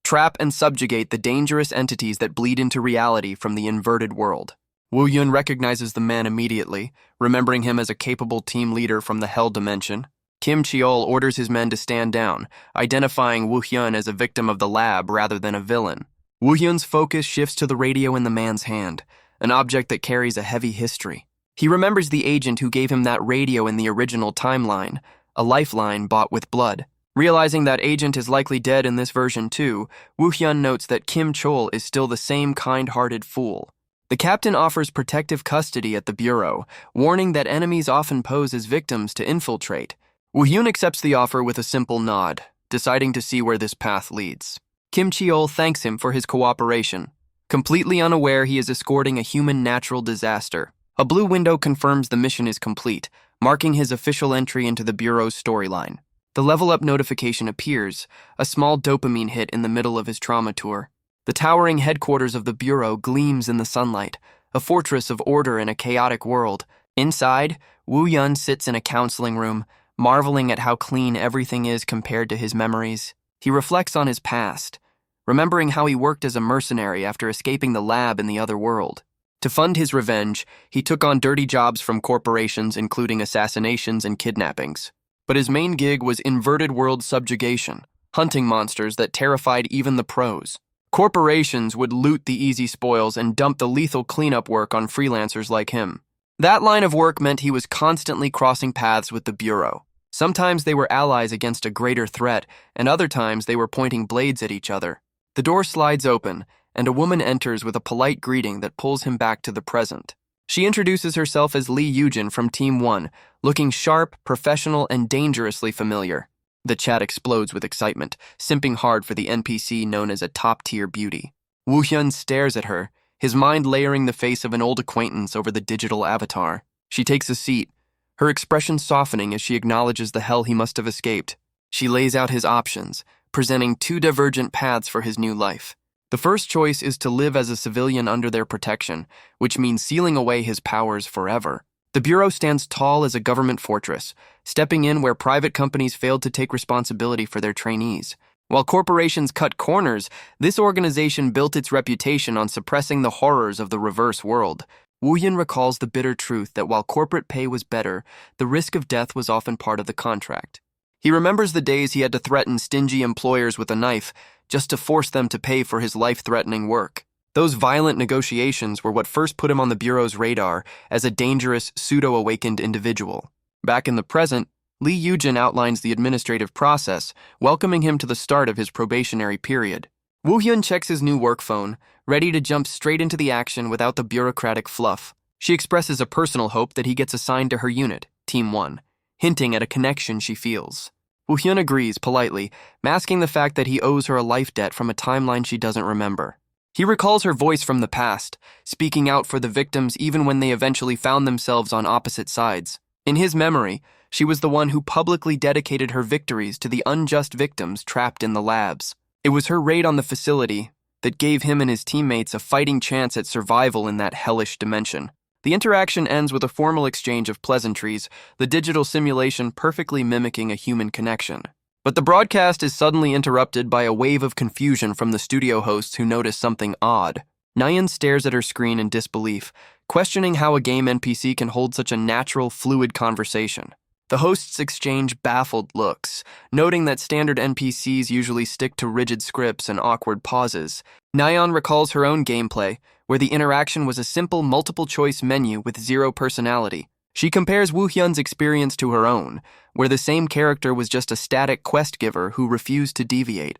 trap and subjugate the dangerous entities that bleed into reality from the inverted world. Woo-hyun recognizes the man immediately, remembering him as a capable team leader from the Hell Dimension. Kim Cheol orders his men to stand down, identifying Woo-hyun as a victim of the lab rather than a villain. Woo-hyun's focus shifts to the radio in the man's hand, an object that carries a heavy history. He remembers the agent who gave him that radio in the original timeline, a lifeline bought with blood. Realizing that agent is likely dead in this version too, Woo-hyun notes that Kim Chol is still the same kind-hearted fool. The captain offers protective custody at the Bureau, warning that enemies often pose as victims to infiltrate. Woo-hyun accepts the offer with a simple nod, deciding to see where this path leads. Kim Cheol thanks him for his cooperation, completely unaware he is escorting a human natural disaster. A blue window confirms the mission is complete, marking his official entry into the Bureau's storyline. The level-up notification appears, a small dopamine hit in the middle of his trauma tour. The towering headquarters of the Bureau gleams in the sunlight, a fortress of order in a chaotic world. Inside, Woo-hyun sits in a counseling room, marveling at how clean everything is compared to his memories. He reflects on his past, remembering how he worked as a mercenary after escaping the lab in the other world. To fund his revenge, he took on dirty jobs from corporations, including assassinations and kidnappings. But his main gig was inverted world subjugation, hunting monsters that terrified even the pros. Corporations would loot the easy spoils and dump the lethal cleanup work on freelancers like him. That line of work meant he was constantly crossing paths with the Bureau. Sometimes they were allies against a greater threat, and other times they were pointing blades at each other. The door slides open, and a woman enters with a polite greeting that pulls him back to the present. She introduces herself as Lee Yujin from Team 1, looking sharp, professional, and dangerously familiar. The chat explodes with excitement, simping hard for the NPC known as a top-tier beauty. Woo Hyun stares at her, his mind layering the face of an old acquaintance over the digital avatar. She takes a seat, her expression softening as she acknowledges the hell he must have escaped. She lays out his options, presenting two divergent paths for his new life. The first choice is to live as a civilian under their protection, which means sealing away his powers forever. The Bureau stands tall as a government fortress, stepping in where private companies failed to take responsibility for their trainees. While corporations cut corners, this organization built its reputation on suppressing the horrors of the reverse world. Woo-hyun recalls the bitter truth that while corporate pay was better, the risk of death was often part of the contract. He remembers the days he had to threaten stingy employers with a knife just to force them to pay for his life-threatening work. Those violent negotiations were what first put him on the Bureau's radar as a dangerous, pseudo-awakened individual. Back in the present, Lee Yoo-jin outlines the administrative process, welcoming him to the start of his probationary period. Woo-hyun checks his new work phone, ready to jump straight into the action without the bureaucratic fluff. She expresses a personal hope that he gets assigned to her unit, Team 1, hinting at a connection she feels. Woo-hyun agrees politely, masking the fact that he owes her a life debt from a timeline she doesn't remember. He recalls her voice from the past, speaking out for the victims even when they eventually found themselves on opposite sides. In his memory, she was the one who publicly dedicated her victories to the unjust victims trapped in the labs. It was her raid on the facility that gave him and his teammates a fighting chance at survival in that hellish dimension. The interaction ends with a formal exchange of pleasantries, the digital simulation perfectly mimicking a human connection. But the broadcast is suddenly interrupted by a wave of confusion from the studio hosts who notice something odd. Nayeon stares at her screen in disbelief, questioning how a game NPC can hold such a natural, fluid conversation. The hosts exchange baffled looks, noting that standard NPCs usually stick to rigid scripts and awkward pauses. Nayeon recalls her own gameplay, where the interaction was a simple multiple-choice menu with zero personality. She compares Woo-hyun's experience to her own, where the same character was just a static quest giver who refused to deviate.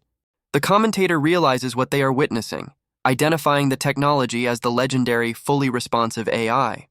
The commentator realizes what they are witnessing, identifying the technology as the legendary, fully responsive AI.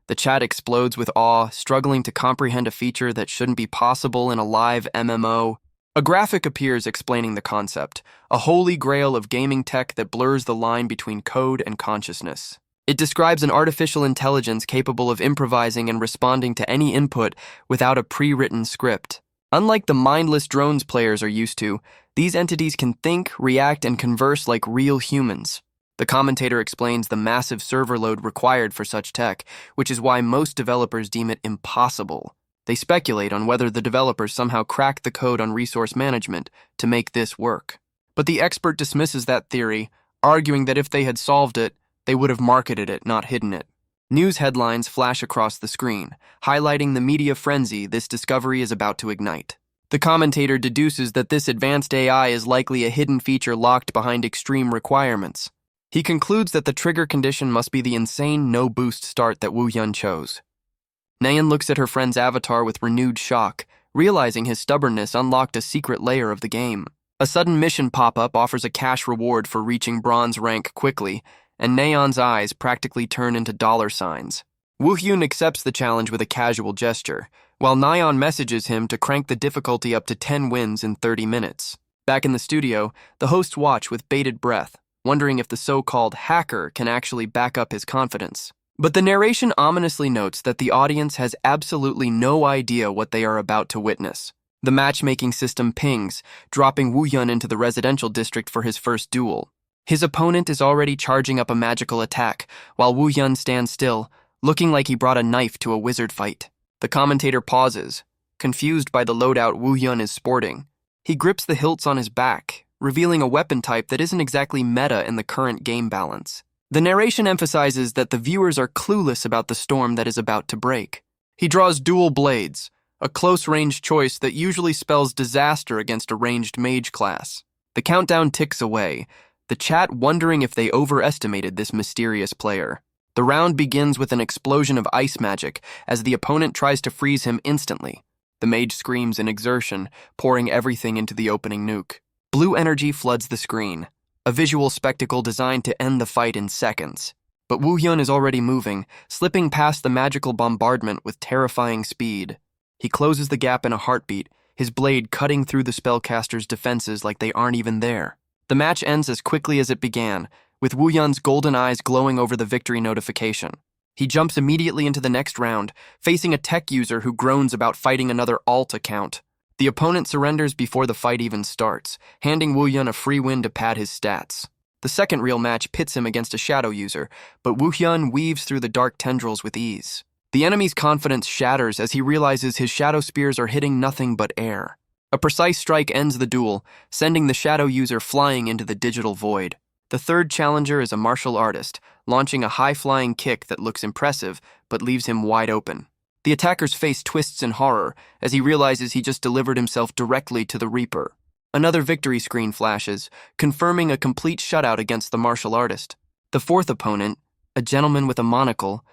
The chat explodes with awe, struggling to comprehend a feature that shouldn't be possible in a live MMO. A graphic appears explaining the concept, a holy grail of gaming tech that blurs the line between code and consciousness. It describes an artificial intelligence capable of improvising and responding to any input without a pre-written script. Unlike the mindless drones players are used to, these entities can think, react, and converse like real humans. The commentator explains the massive server load required for such tech, which is why most developers deem it impossible. They speculate on whether the developers somehow cracked the code on resource management to make this work. But the expert dismisses that theory, arguing that if they had solved it, they would have marketed it, not hidden it. News headlines flash across the screen, highlighting the media frenzy this discovery is about to ignite. The commentator deduces that this advanced AI is likely a hidden feature locked behind extreme requirements. He concludes that the trigger condition must be the insane no-boost start that Woo-hyun chose. Nayeon looks at her friend's avatar with renewed shock, realizing his stubbornness unlocked a secret layer of the game. A sudden mission pop-up offers a cash reward for reaching bronze rank quickly, and Nayeon's eyes practically turn into dollar signs. Woo-hyun accepts the challenge with a casual gesture, while Nayeon messages him to crank the difficulty up to 10 wins in 30 minutes. Back in the studio, the hosts watch with bated breath, wondering if the so-called hacker can actually back up his confidence. But the narration ominously notes that the audience has absolutely no idea what they are about to witness. The matchmaking system pings, dropping Woo-hyun into the residential district for his first duel. His opponent is already charging up a magical attack, while Woo-hyun stands still, looking like he brought a knife to a wizard fight. The commentator pauses, confused by the loadout Woo-hyun is sporting. He grips the hilts on his back, revealing a weapon type that isn't exactly meta in the current game balance. The narration emphasizes that the viewers are clueless about the storm that is about to break. He draws dual blades, a close-range choice that usually spells disaster against a ranged mage class. The countdown ticks away, the chat wondering if they overestimated this mysterious player. The round begins with an explosion of ice magic as the opponent tries to freeze him instantly. The mage screams in exertion, pouring everything into the opening nuke. Blue energy floods the screen, a visual spectacle designed to end the fight in seconds. But Woo-hyun is already moving, slipping past the magical bombardment with terrifying speed. He closes the gap in a heartbeat, his blade cutting through the spellcaster's defenses like they aren't even there. The match ends as quickly as it began, with Wu Yun's golden eyes glowing over the victory notification. He jumps immediately into the next round, facing a tech user who groans about fighting another alt account. The opponent surrenders before the fight even starts, handing Wu Yun a free win to pad his stats. The second real match pits him against a shadow user, but Wu Yun weaves through the dark tendrils with ease. The enemy's confidence shatters as he realizes his shadow spears are hitting nothing but air. A precise strike ends the duel, sending the shadow user flying into the digital void. The third challenger is a martial artist, launching a high-flying kick that looks impressive but leaves him wide open. The attacker's face twists in horror as he realizes he just delivered himself directly to the Reaper. Another victory screen flashes, confirming a complete shutout against the martial artist. The fourth opponent, a gentleman with a monocle,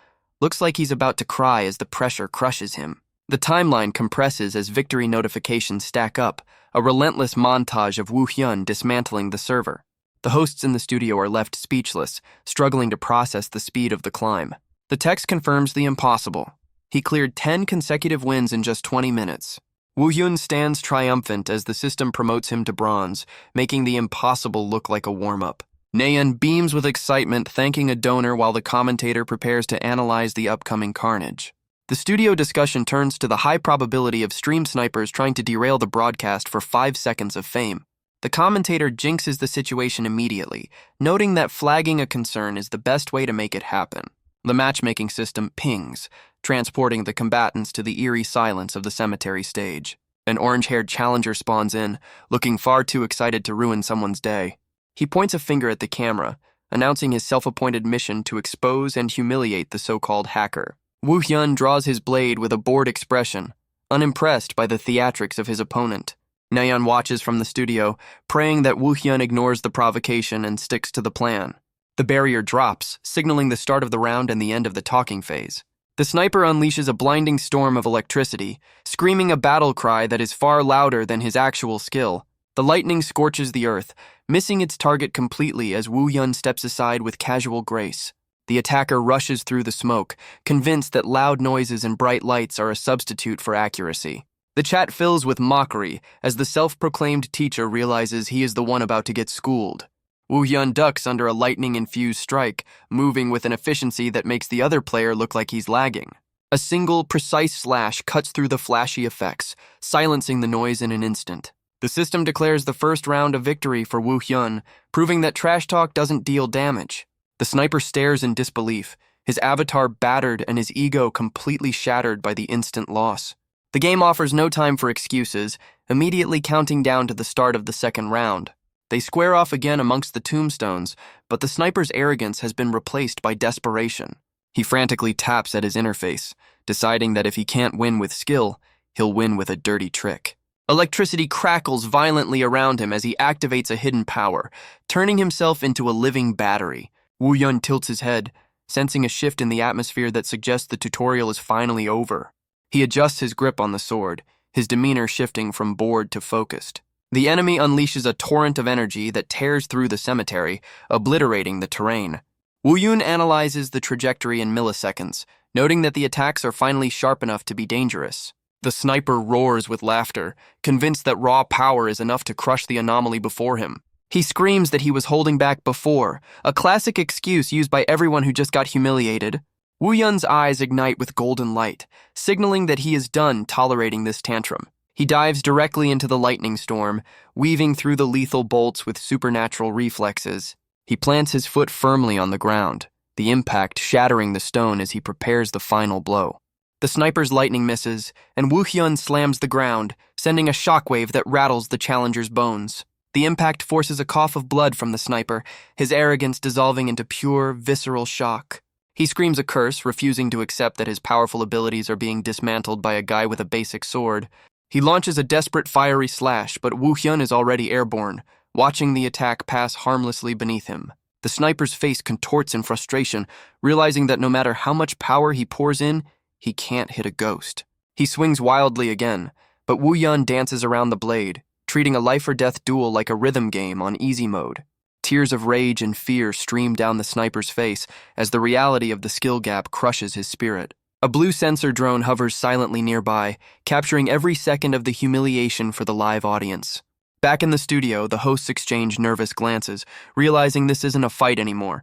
looks like he's about to cry as the pressure crushes him. The timeline compresses as victory notifications stack up, a relentless montage of Wu Hyun dismantling the server. The hosts in the studio are left speechless, struggling to process the speed of the climb. The text confirms the impossible. He cleared 10 consecutive wins in just 20 minutes. Wu Hyun stands triumphant as the system promotes him to bronze, making the impossible look like a warm-up. Nayeon beams with excitement, thanking a donor while the commentator prepares to analyze the upcoming carnage. The studio discussion turns to the high probability of stream snipers trying to derail the broadcast for 5 seconds of fame. The commentator jinxes the situation immediately, noting that flagging a concern is the best way to make it happen. The matchmaking system pings, transporting the combatants to the eerie silence of the cemetery stage. An orange-haired challenger spawns in, looking far too excited to ruin someone's day. He points a finger at the camera, announcing his self-appointed mission to expose and humiliate the so-called hacker. Wu Hyun draws his blade with a bored expression, unimpressed by the theatrics of his opponent. Nayeon watches from the studio, praying that Wu Hyun ignores the provocation and sticks to the plan. The barrier drops, signaling the start of the round and the end of the talking phase. The sniper unleashes a blinding storm of electricity, screaming a battle cry that is far louder than his actual skill. The lightning scorches the earth, missing its target completely as Wu Hyun steps aside with casual grace. The attacker rushes through the smoke, convinced that loud noises and bright lights are a substitute for accuracy. The chat fills with mockery as the self-proclaimed teacher realizes he is the one about to get schooled. Wu Hyun ducks under a lightning-infused strike, moving with an efficiency that makes the other player look like he's lagging. A single, precise slash cuts through the flashy effects, silencing the noise in an instant. The system declares the first round a victory for Wu Hyun, proving that trash talk doesn't deal damage. The sniper stares in disbelief, his avatar battered and his ego completely shattered by the instant loss. The game offers no time for excuses, immediately counting down to the start of the second round. They square off again amongst the tombstones, but the sniper's arrogance has been replaced by desperation. He frantically taps at his interface, deciding that if he can't win with skill, he'll win with a dirty trick. Electricity crackles violently around him as he activates a hidden power, turning himself into a living battery. Wu Yun tilts his head, sensing a shift in the atmosphere that suggests the tutorial is finally over. He adjusts his grip on the sword, his demeanor shifting from bored to focused. The enemy unleashes a torrent of energy that tears through the cemetery, obliterating the terrain. Wu Yun analyzes the trajectory in milliseconds, noting that the attacks are finally sharp enough to be dangerous. The sniper roars with laughter, convinced that raw power is enough to crush the anomaly before him. He screams that he was holding back before, a classic excuse used by everyone who just got humiliated. Wu Yun's eyes ignite with golden light, signaling that he is done tolerating this tantrum. He dives directly into the lightning storm, weaving through the lethal bolts with supernatural reflexes. He plants his foot firmly on the ground, the impact shattering the stone as he prepares the final blow. The sniper's lightning misses, and Wu Hyun slams the ground, sending a shockwave that rattles the challenger's bones. The impact forces a cough of blood from the sniper, his arrogance dissolving into pure, visceral shock. He screams a curse, refusing to accept that his powerful abilities are being dismantled by a guy with a basic sword. He launches a desperate fiery slash, but Wu Hyun is already airborne, watching the attack pass harmlessly beneath him. The sniper's face contorts in frustration, realizing that no matter how much power he pours in, he can't hit a ghost. He swings wildly again, but Wu Hyun dances around the blade, treating a life-or-death duel like a rhythm game on easy mode. Tears of rage and fear stream down the sniper's face as the reality of the skill gap crushes his spirit. A blue sensor drone hovers silently nearby, capturing every second of the humiliation for the live audience. Back in the studio, the hosts exchange nervous glances, realizing this isn't a fight anymore.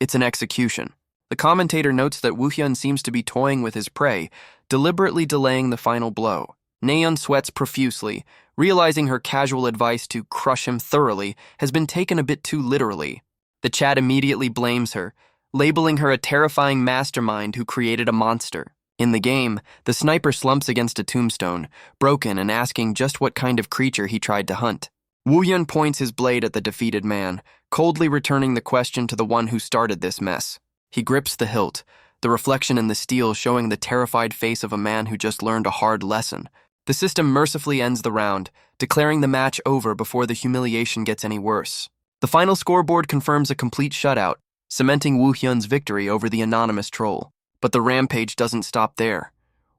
It's an execution. The commentator notes that Woo-hyun seems to be toying with his prey, deliberately delaying the final blow. Nayeon sweats profusely, realizing her casual advice to crush him thoroughly has been taken a bit too literally. The chat immediately blames her, labeling her a terrifying mastermind who created a monster. In the game, the sniper slumps against a tombstone, broken and asking just what kind of creature he tried to hunt. Woo-hyun points his blade at the defeated man, coldly returning the question to the one who started this mess. He grips the hilt, the reflection in the steel showing the terrified face of a man who just learned a hard lesson. The system mercifully ends the round, declaring the match over before the humiliation gets any worse. The final scoreboard confirms a complete shutout, cementing Woo-hyun's victory over the anonymous troll. But the rampage doesn't stop there.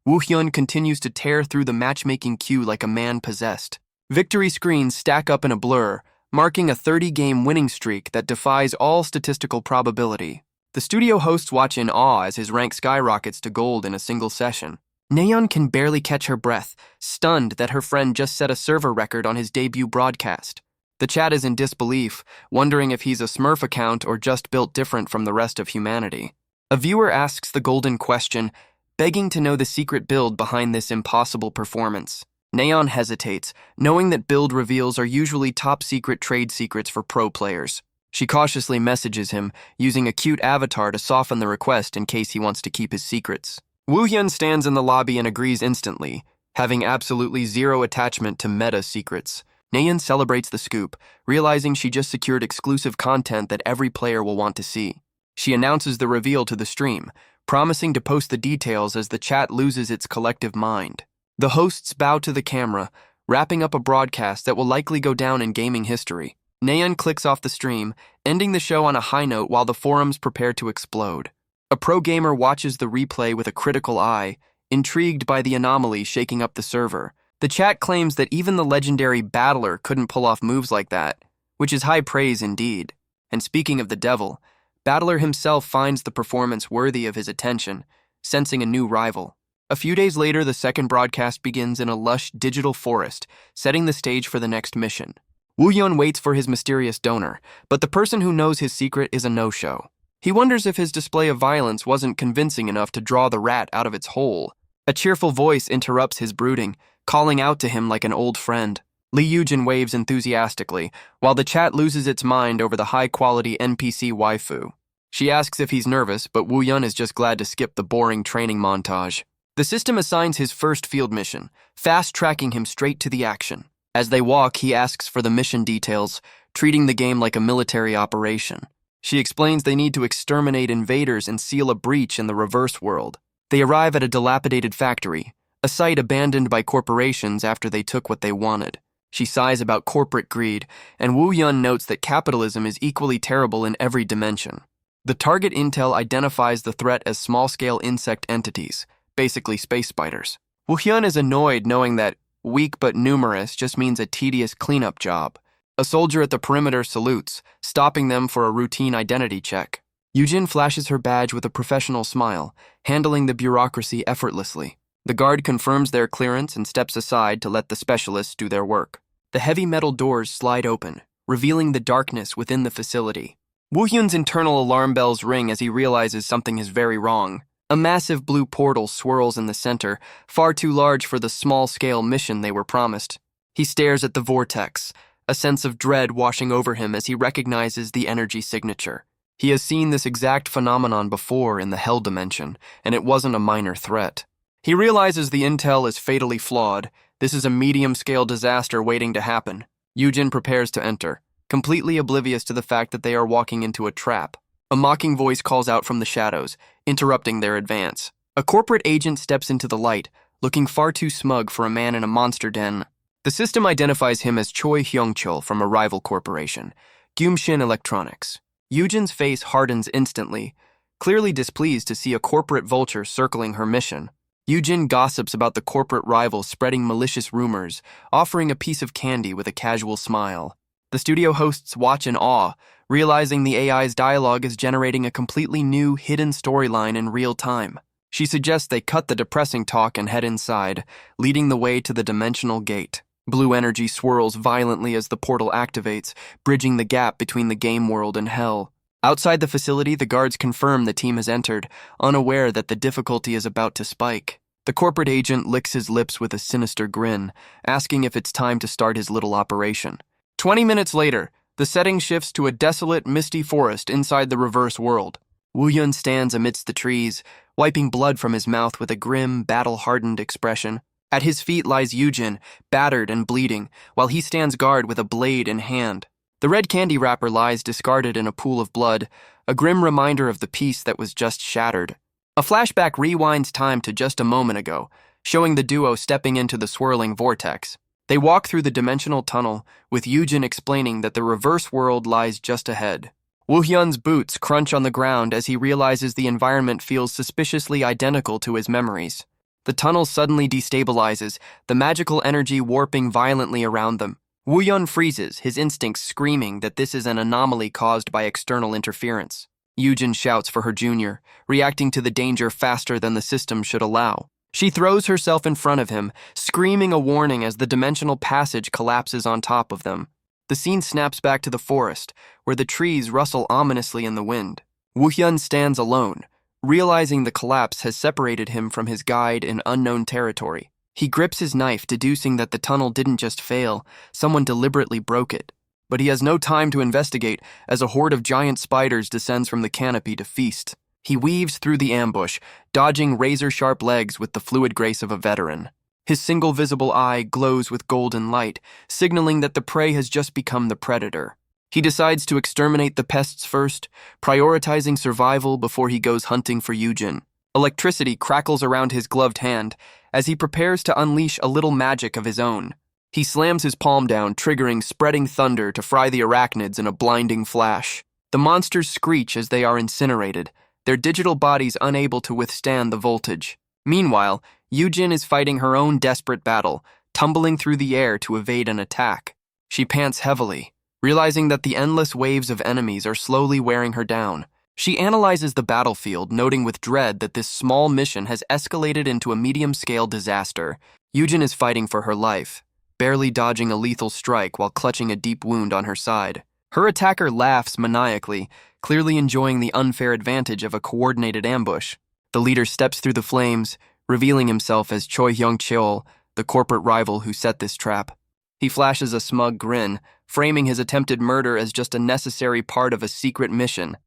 Woo-hyun continues to tear through the matchmaking queue like a man possessed. Victory screens stack up in a blur, marking a 30-game winning streak that defies all statistical probability. The studio hosts watch in awe as his rank skyrockets to gold in a single session. Nayeon can barely catch her breath, stunned that her friend just set a server record on his debut broadcast. The chat is in disbelief, wondering if he's a Smurf account or just built different from the rest of humanity. A viewer asks the golden question, begging to know the secret build behind this impossible performance. Nayeon hesitates, knowing that build reveals are usually top-secret trade secrets for pro players. She cautiously messages him, using a cute avatar to soften the request in case he wants to keep his secrets. Woo-hyun stands in the lobby and agrees instantly, having absolutely zero attachment to meta secrets. Nayeon celebrates the scoop, realizing she just secured exclusive content that every player will want to see. She announces the reveal to the stream, promising to post the details as the chat loses its collective mind. The hosts bow to the camera, wrapping up a broadcast that will likely go down in gaming history. Nayeon clicks off the stream, ending the show on a high note while the forums prepare to explode. A pro gamer watches the replay with a critical eye, intrigued by the anomaly shaking up the server. The chat claims that even the legendary battler couldn't pull off moves like that, which is high praise indeed. And speaking of the devil, Battler himself finds the performance worthy of his attention, sensing a new rival. A few days later, the second broadcast begins in a lush digital forest, setting the stage for the next mission. Woo-hyun waits for his mysterious donor, but the person who knows his secret is a no-show. He wonders if his display of violence wasn't convincing enough to draw the rat out of its hole. A cheerful voice interrupts his brooding, calling out to him like an old friend. Lee Yujin waves enthusiastically, while the chat loses its mind over the high-quality NPC waifu. She asks if he's nervous, but Woo-hyun is just glad to skip the boring training montage. The system assigns his first field mission, fast-tracking him straight to the action. As they walk, he asks for the mission details, treating the game like a military operation. She explains they need to exterminate invaders and seal a breach in the reverse world. They arrive at a dilapidated factory, a site abandoned by corporations after they took what they wanted. She sighs about corporate greed, and Woo-hyun notes that capitalism is equally terrible in every dimension. The target intel identifies the threat as small-scale insect entities, basically space spiders. Woo-hyun is annoyed knowing that weak but numerous just means a tedious cleanup job. A soldier at the perimeter salutes, stopping them for a routine identity check. Yujin flashes her badge with a professional smile, handling the bureaucracy effortlessly. The guard confirms their clearance and steps aside to let the specialists do their work. The heavy metal doors slide open, revealing the darkness within the facility. Woo-hyun's internal alarm bells ring as he realizes something is very wrong. A massive blue portal swirls in the center, far too large for the small-scale mission they were promised. He stares at the vortex, a sense of dread washing over him as he recognizes the energy signature. He has seen this exact phenomenon before in the Hell Dimension, and it wasn't a minor threat. He realizes the intel is fatally flawed. This is a medium-scale disaster waiting to happen. Yujin prepares to enter, completely oblivious to the fact that they are walking into a trap. A mocking voice calls out from the shadows, interrupting their advance. A corporate agent steps into the light, looking far too smug for a man in a monster den. The system identifies him as Choi Hyung-chul from a rival corporation, Gyumshin Electronics. Yujin's face hardens instantly, clearly displeased to see a corporate vulture circling her mission. Yujin gossips about the corporate rival spreading malicious rumors, offering a piece of candy with a casual smile. The studio hosts watch in awe, realizing the AI's dialogue is generating a completely new, hidden storyline in real time. She suggests they cut the depressing talk and head inside, leading the way to the dimensional gate. Blue energy swirls violently as the portal activates, bridging the gap between the game world and hell. Outside the facility, the guards confirm the team has entered, unaware that the difficulty is about to spike. The corporate agent licks his lips with a sinister grin, asking if it's time to start his little operation. 20 minutes later, the setting shifts to a desolate, misty forest inside the reverse world. Wu Yun stands amidst the trees, wiping blood from his mouth with a grim, battle-hardened expression. At his feet lies Yujin, battered and bleeding, while he stands guard with a blade in hand. The red candy wrapper lies discarded in a pool of blood, a grim reminder of the peace that was just shattered. A flashback rewinds time to just a moment ago, showing the duo stepping into the swirling vortex. They walk through the dimensional tunnel, with Yujin explaining that the reverse world lies just ahead. Woo Hyun's boots crunch on the ground as he realizes the environment feels suspiciously identical to his memories. The tunnel suddenly destabilizes, the magical energy warping violently around them. Woo Hyun freezes, his instincts screaming that this is an anomaly caused by external interference. Yujin shouts for her junior, reacting to the danger faster than the system should allow. She throws herself in front of him, screaming a warning as the dimensional passage collapses on top of them. The scene snaps back to the forest, where the trees rustle ominously in the wind. Woo Hyun stands alone, realizing the collapse has separated him from his guide in unknown territory. He grips his knife, deducing that the tunnel didn't just fail, someone deliberately broke it. But he has no time to investigate as a horde of giant spiders descends from the canopy to feast. He weaves through the ambush, dodging razor-sharp legs with the fluid grace of a veteran. His single visible eye glows with golden light, signaling that the prey has just become the predator. He decides to exterminate the pests first, prioritizing survival before he goes hunting for Yujin. Electricity crackles around his gloved hand as he prepares to unleash a little magic of his own. He slams his palm down, triggering spreading thunder to fry the arachnids in a blinding flash. The monsters screech as they are incinerated, their digital bodies unable to withstand the voltage. Meanwhile, Yujin is fighting her own desperate battle, tumbling through the air to evade an attack. She pants heavily, realizing that the endless waves of enemies are slowly wearing her down. She analyzes the battlefield, noting with dread that this small mission has escalated into a medium-scale disaster. Yujin is fighting for her life, barely dodging a lethal strike while clutching a deep wound on her side. Her attacker laughs maniacally, clearly enjoying the unfair advantage of a coordinated ambush. The leader steps through the flames, revealing himself as Choi Hyung-cheol, the corporate rival who set this trap. He flashes a smug grin, framing his attempted murder as just a necessary part of a secret mission.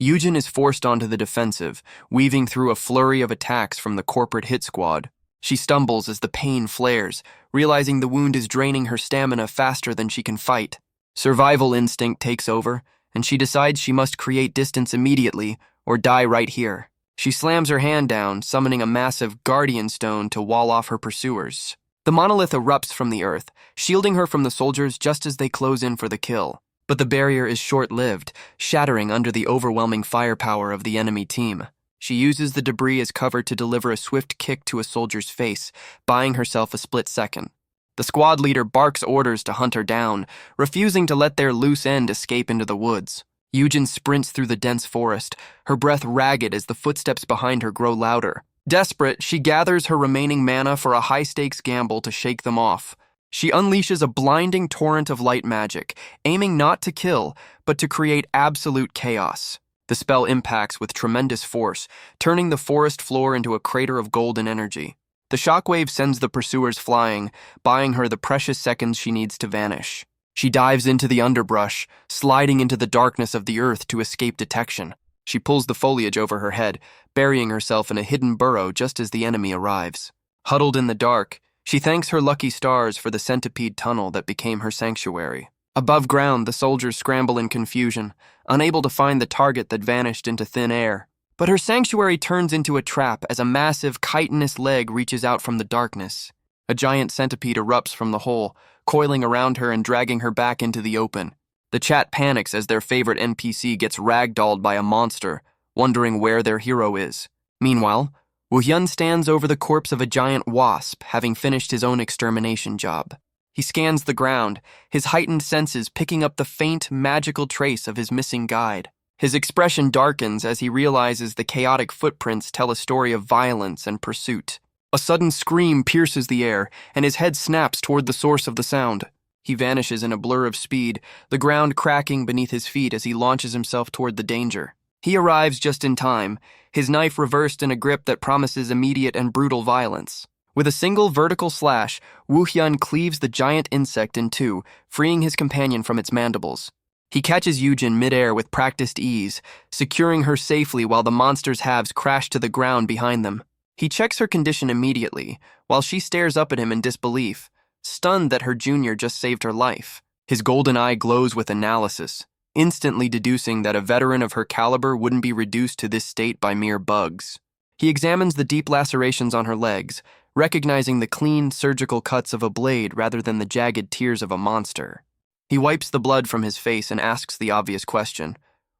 Yujin is forced onto the defensive, weaving through a flurry of attacks from the corporate hit squad. She stumbles as the pain flares, realizing the wound is draining her stamina faster than she can fight. Survival instinct takes over, and she decides she must create distance immediately or die right here. She slams her hand down, summoning a massive guardian stone to wall off her pursuers. The monolith erupts from the earth, shielding her from the soldiers just as they close in for the kill. But the barrier is short-lived, shattering under the overwhelming firepower of the enemy team. She uses the debris as cover to deliver a swift kick to a soldier's face, buying herself a split second. The squad leader barks orders to hunt her down, refusing to let their loose end escape into the woods. Yujin sprints through the dense forest, her breath ragged as the footsteps behind her grow louder. Desperate, she gathers her remaining mana for a high-stakes gamble to shake them off. She unleashes a blinding torrent of light magic, aiming not to kill, but to create absolute chaos. The spell impacts with tremendous force, turning the forest floor into a crater of golden energy. The shockwave sends the pursuers flying, buying her the precious seconds she needs to vanish. She dives into the underbrush, sliding into the darkness of the earth to escape detection. She pulls the foliage over her head, burying herself in a hidden burrow just as the enemy arrives. Huddled in the dark, she thanks her lucky stars for the centipede tunnel that became her sanctuary. Above ground, the soldiers scramble in confusion, unable to find the target that vanished into thin air. But her sanctuary turns into a trap as a massive, chitinous leg reaches out from the darkness. A giant centipede erupts from the hole, coiling around her and dragging her back into the open. The chat panics as their favorite NPC gets ragdolled by a monster, wondering where their hero is. Meanwhile, Woo Hyun stands over the corpse of a giant wasp, having finished his own extermination job. He scans the ground, his heightened senses picking up the faint, magical trace of his missing guide. His expression darkens as he realizes the chaotic footprints tell a story of violence and pursuit. A sudden scream pierces the air, and his head snaps toward the source of the sound. He vanishes in a blur of speed, the ground cracking beneath his feet as he launches himself toward the danger. He arrives just in time, his knife reversed in a grip that promises immediate and brutal violence. With a single vertical slash, Woo Hyun cleaves the giant insect in two, freeing his companion from its mandibles. He catches Yujin midair with practiced ease, securing her safely while the monster's halves crash to the ground behind them. He checks her condition immediately, while she stares up at him in disbelief, stunned that her junior just saved her life. His golden eye glows with analysis, instantly deducing that a veteran of her caliber wouldn't be reduced to this state by mere bugs. He examines the deep lacerations on her legs, recognizing the clean, surgical cuts of a blade rather than the jagged tears of a monster. He wipes the blood from his face and asks the obvious question.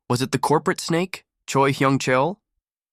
Was it the corporate snake, Choi Hyung-cheol?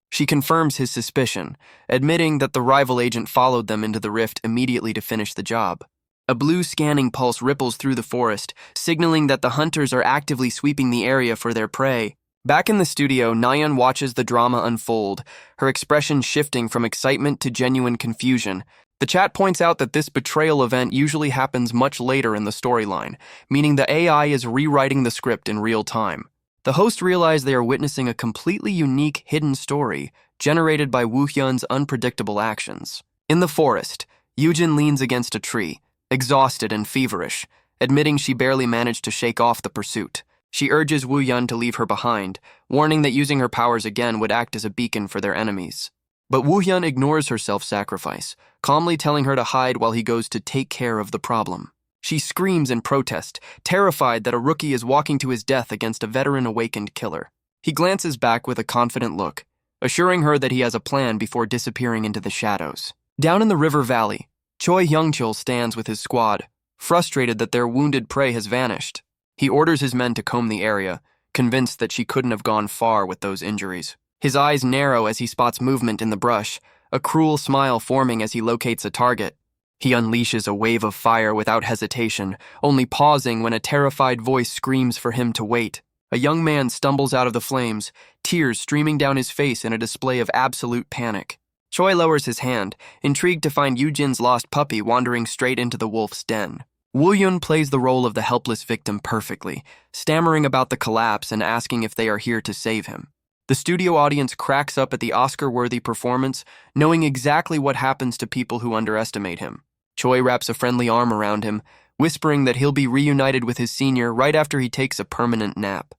She confirms his suspicion, admitting that the rival agent followed them into the rift immediately to finish the job. A blue scanning pulse ripples through the forest, signaling that the hunters are actively sweeping the area for their prey. Back in the studio, Nayeon watches the drama unfold, her expression shifting from excitement to genuine confusion. The chat points out that this betrayal event usually happens much later in the storyline, meaning the AI is rewriting the script in real time. The hosts realize they are witnessing a completely unique hidden story generated by Woo Hyun's unpredictable actions. In the forest, Yujin leans against a tree, exhausted and feverish, admitting she barely managed to shake off the pursuit. She urges Woo Hyun to leave her behind, warning that using her powers again would act as a beacon for their enemies. But Woo Hyun ignores her self-sacrifice, calmly telling her to hide while he goes to take care of the problem. She screams in protest, terrified that a rookie is walking to his death against a veteran-awakened killer. He glances back with a confident look, assuring her that he has a plan before disappearing into the shadows. Down in the river valley, Choi Hyung-cheol stands with his squad, frustrated that their wounded prey has vanished. He orders his men to comb the area, convinced that she couldn't have gone far with those injuries. His eyes narrow as he spots movement in the brush, a cruel smile forming as he locates a target. He unleashes a wave of fire without hesitation, only pausing when a terrified voice screams for him to wait. A young man stumbles out of the flames, tears streaming down his face in a display of absolute panic. Choi lowers his hand, intrigued to find Yujin's lost puppy wandering straight into the wolf's den. Woo Hyun plays the role of the helpless victim perfectly, stammering about the collapse and asking if they are here to save him. The studio audience cracks up at the Oscar-worthy performance, knowing exactly what happens to people who underestimate him. Choi wraps a friendly arm around him, whispering that he'll be reunited with his senior right after he takes a permanent nap.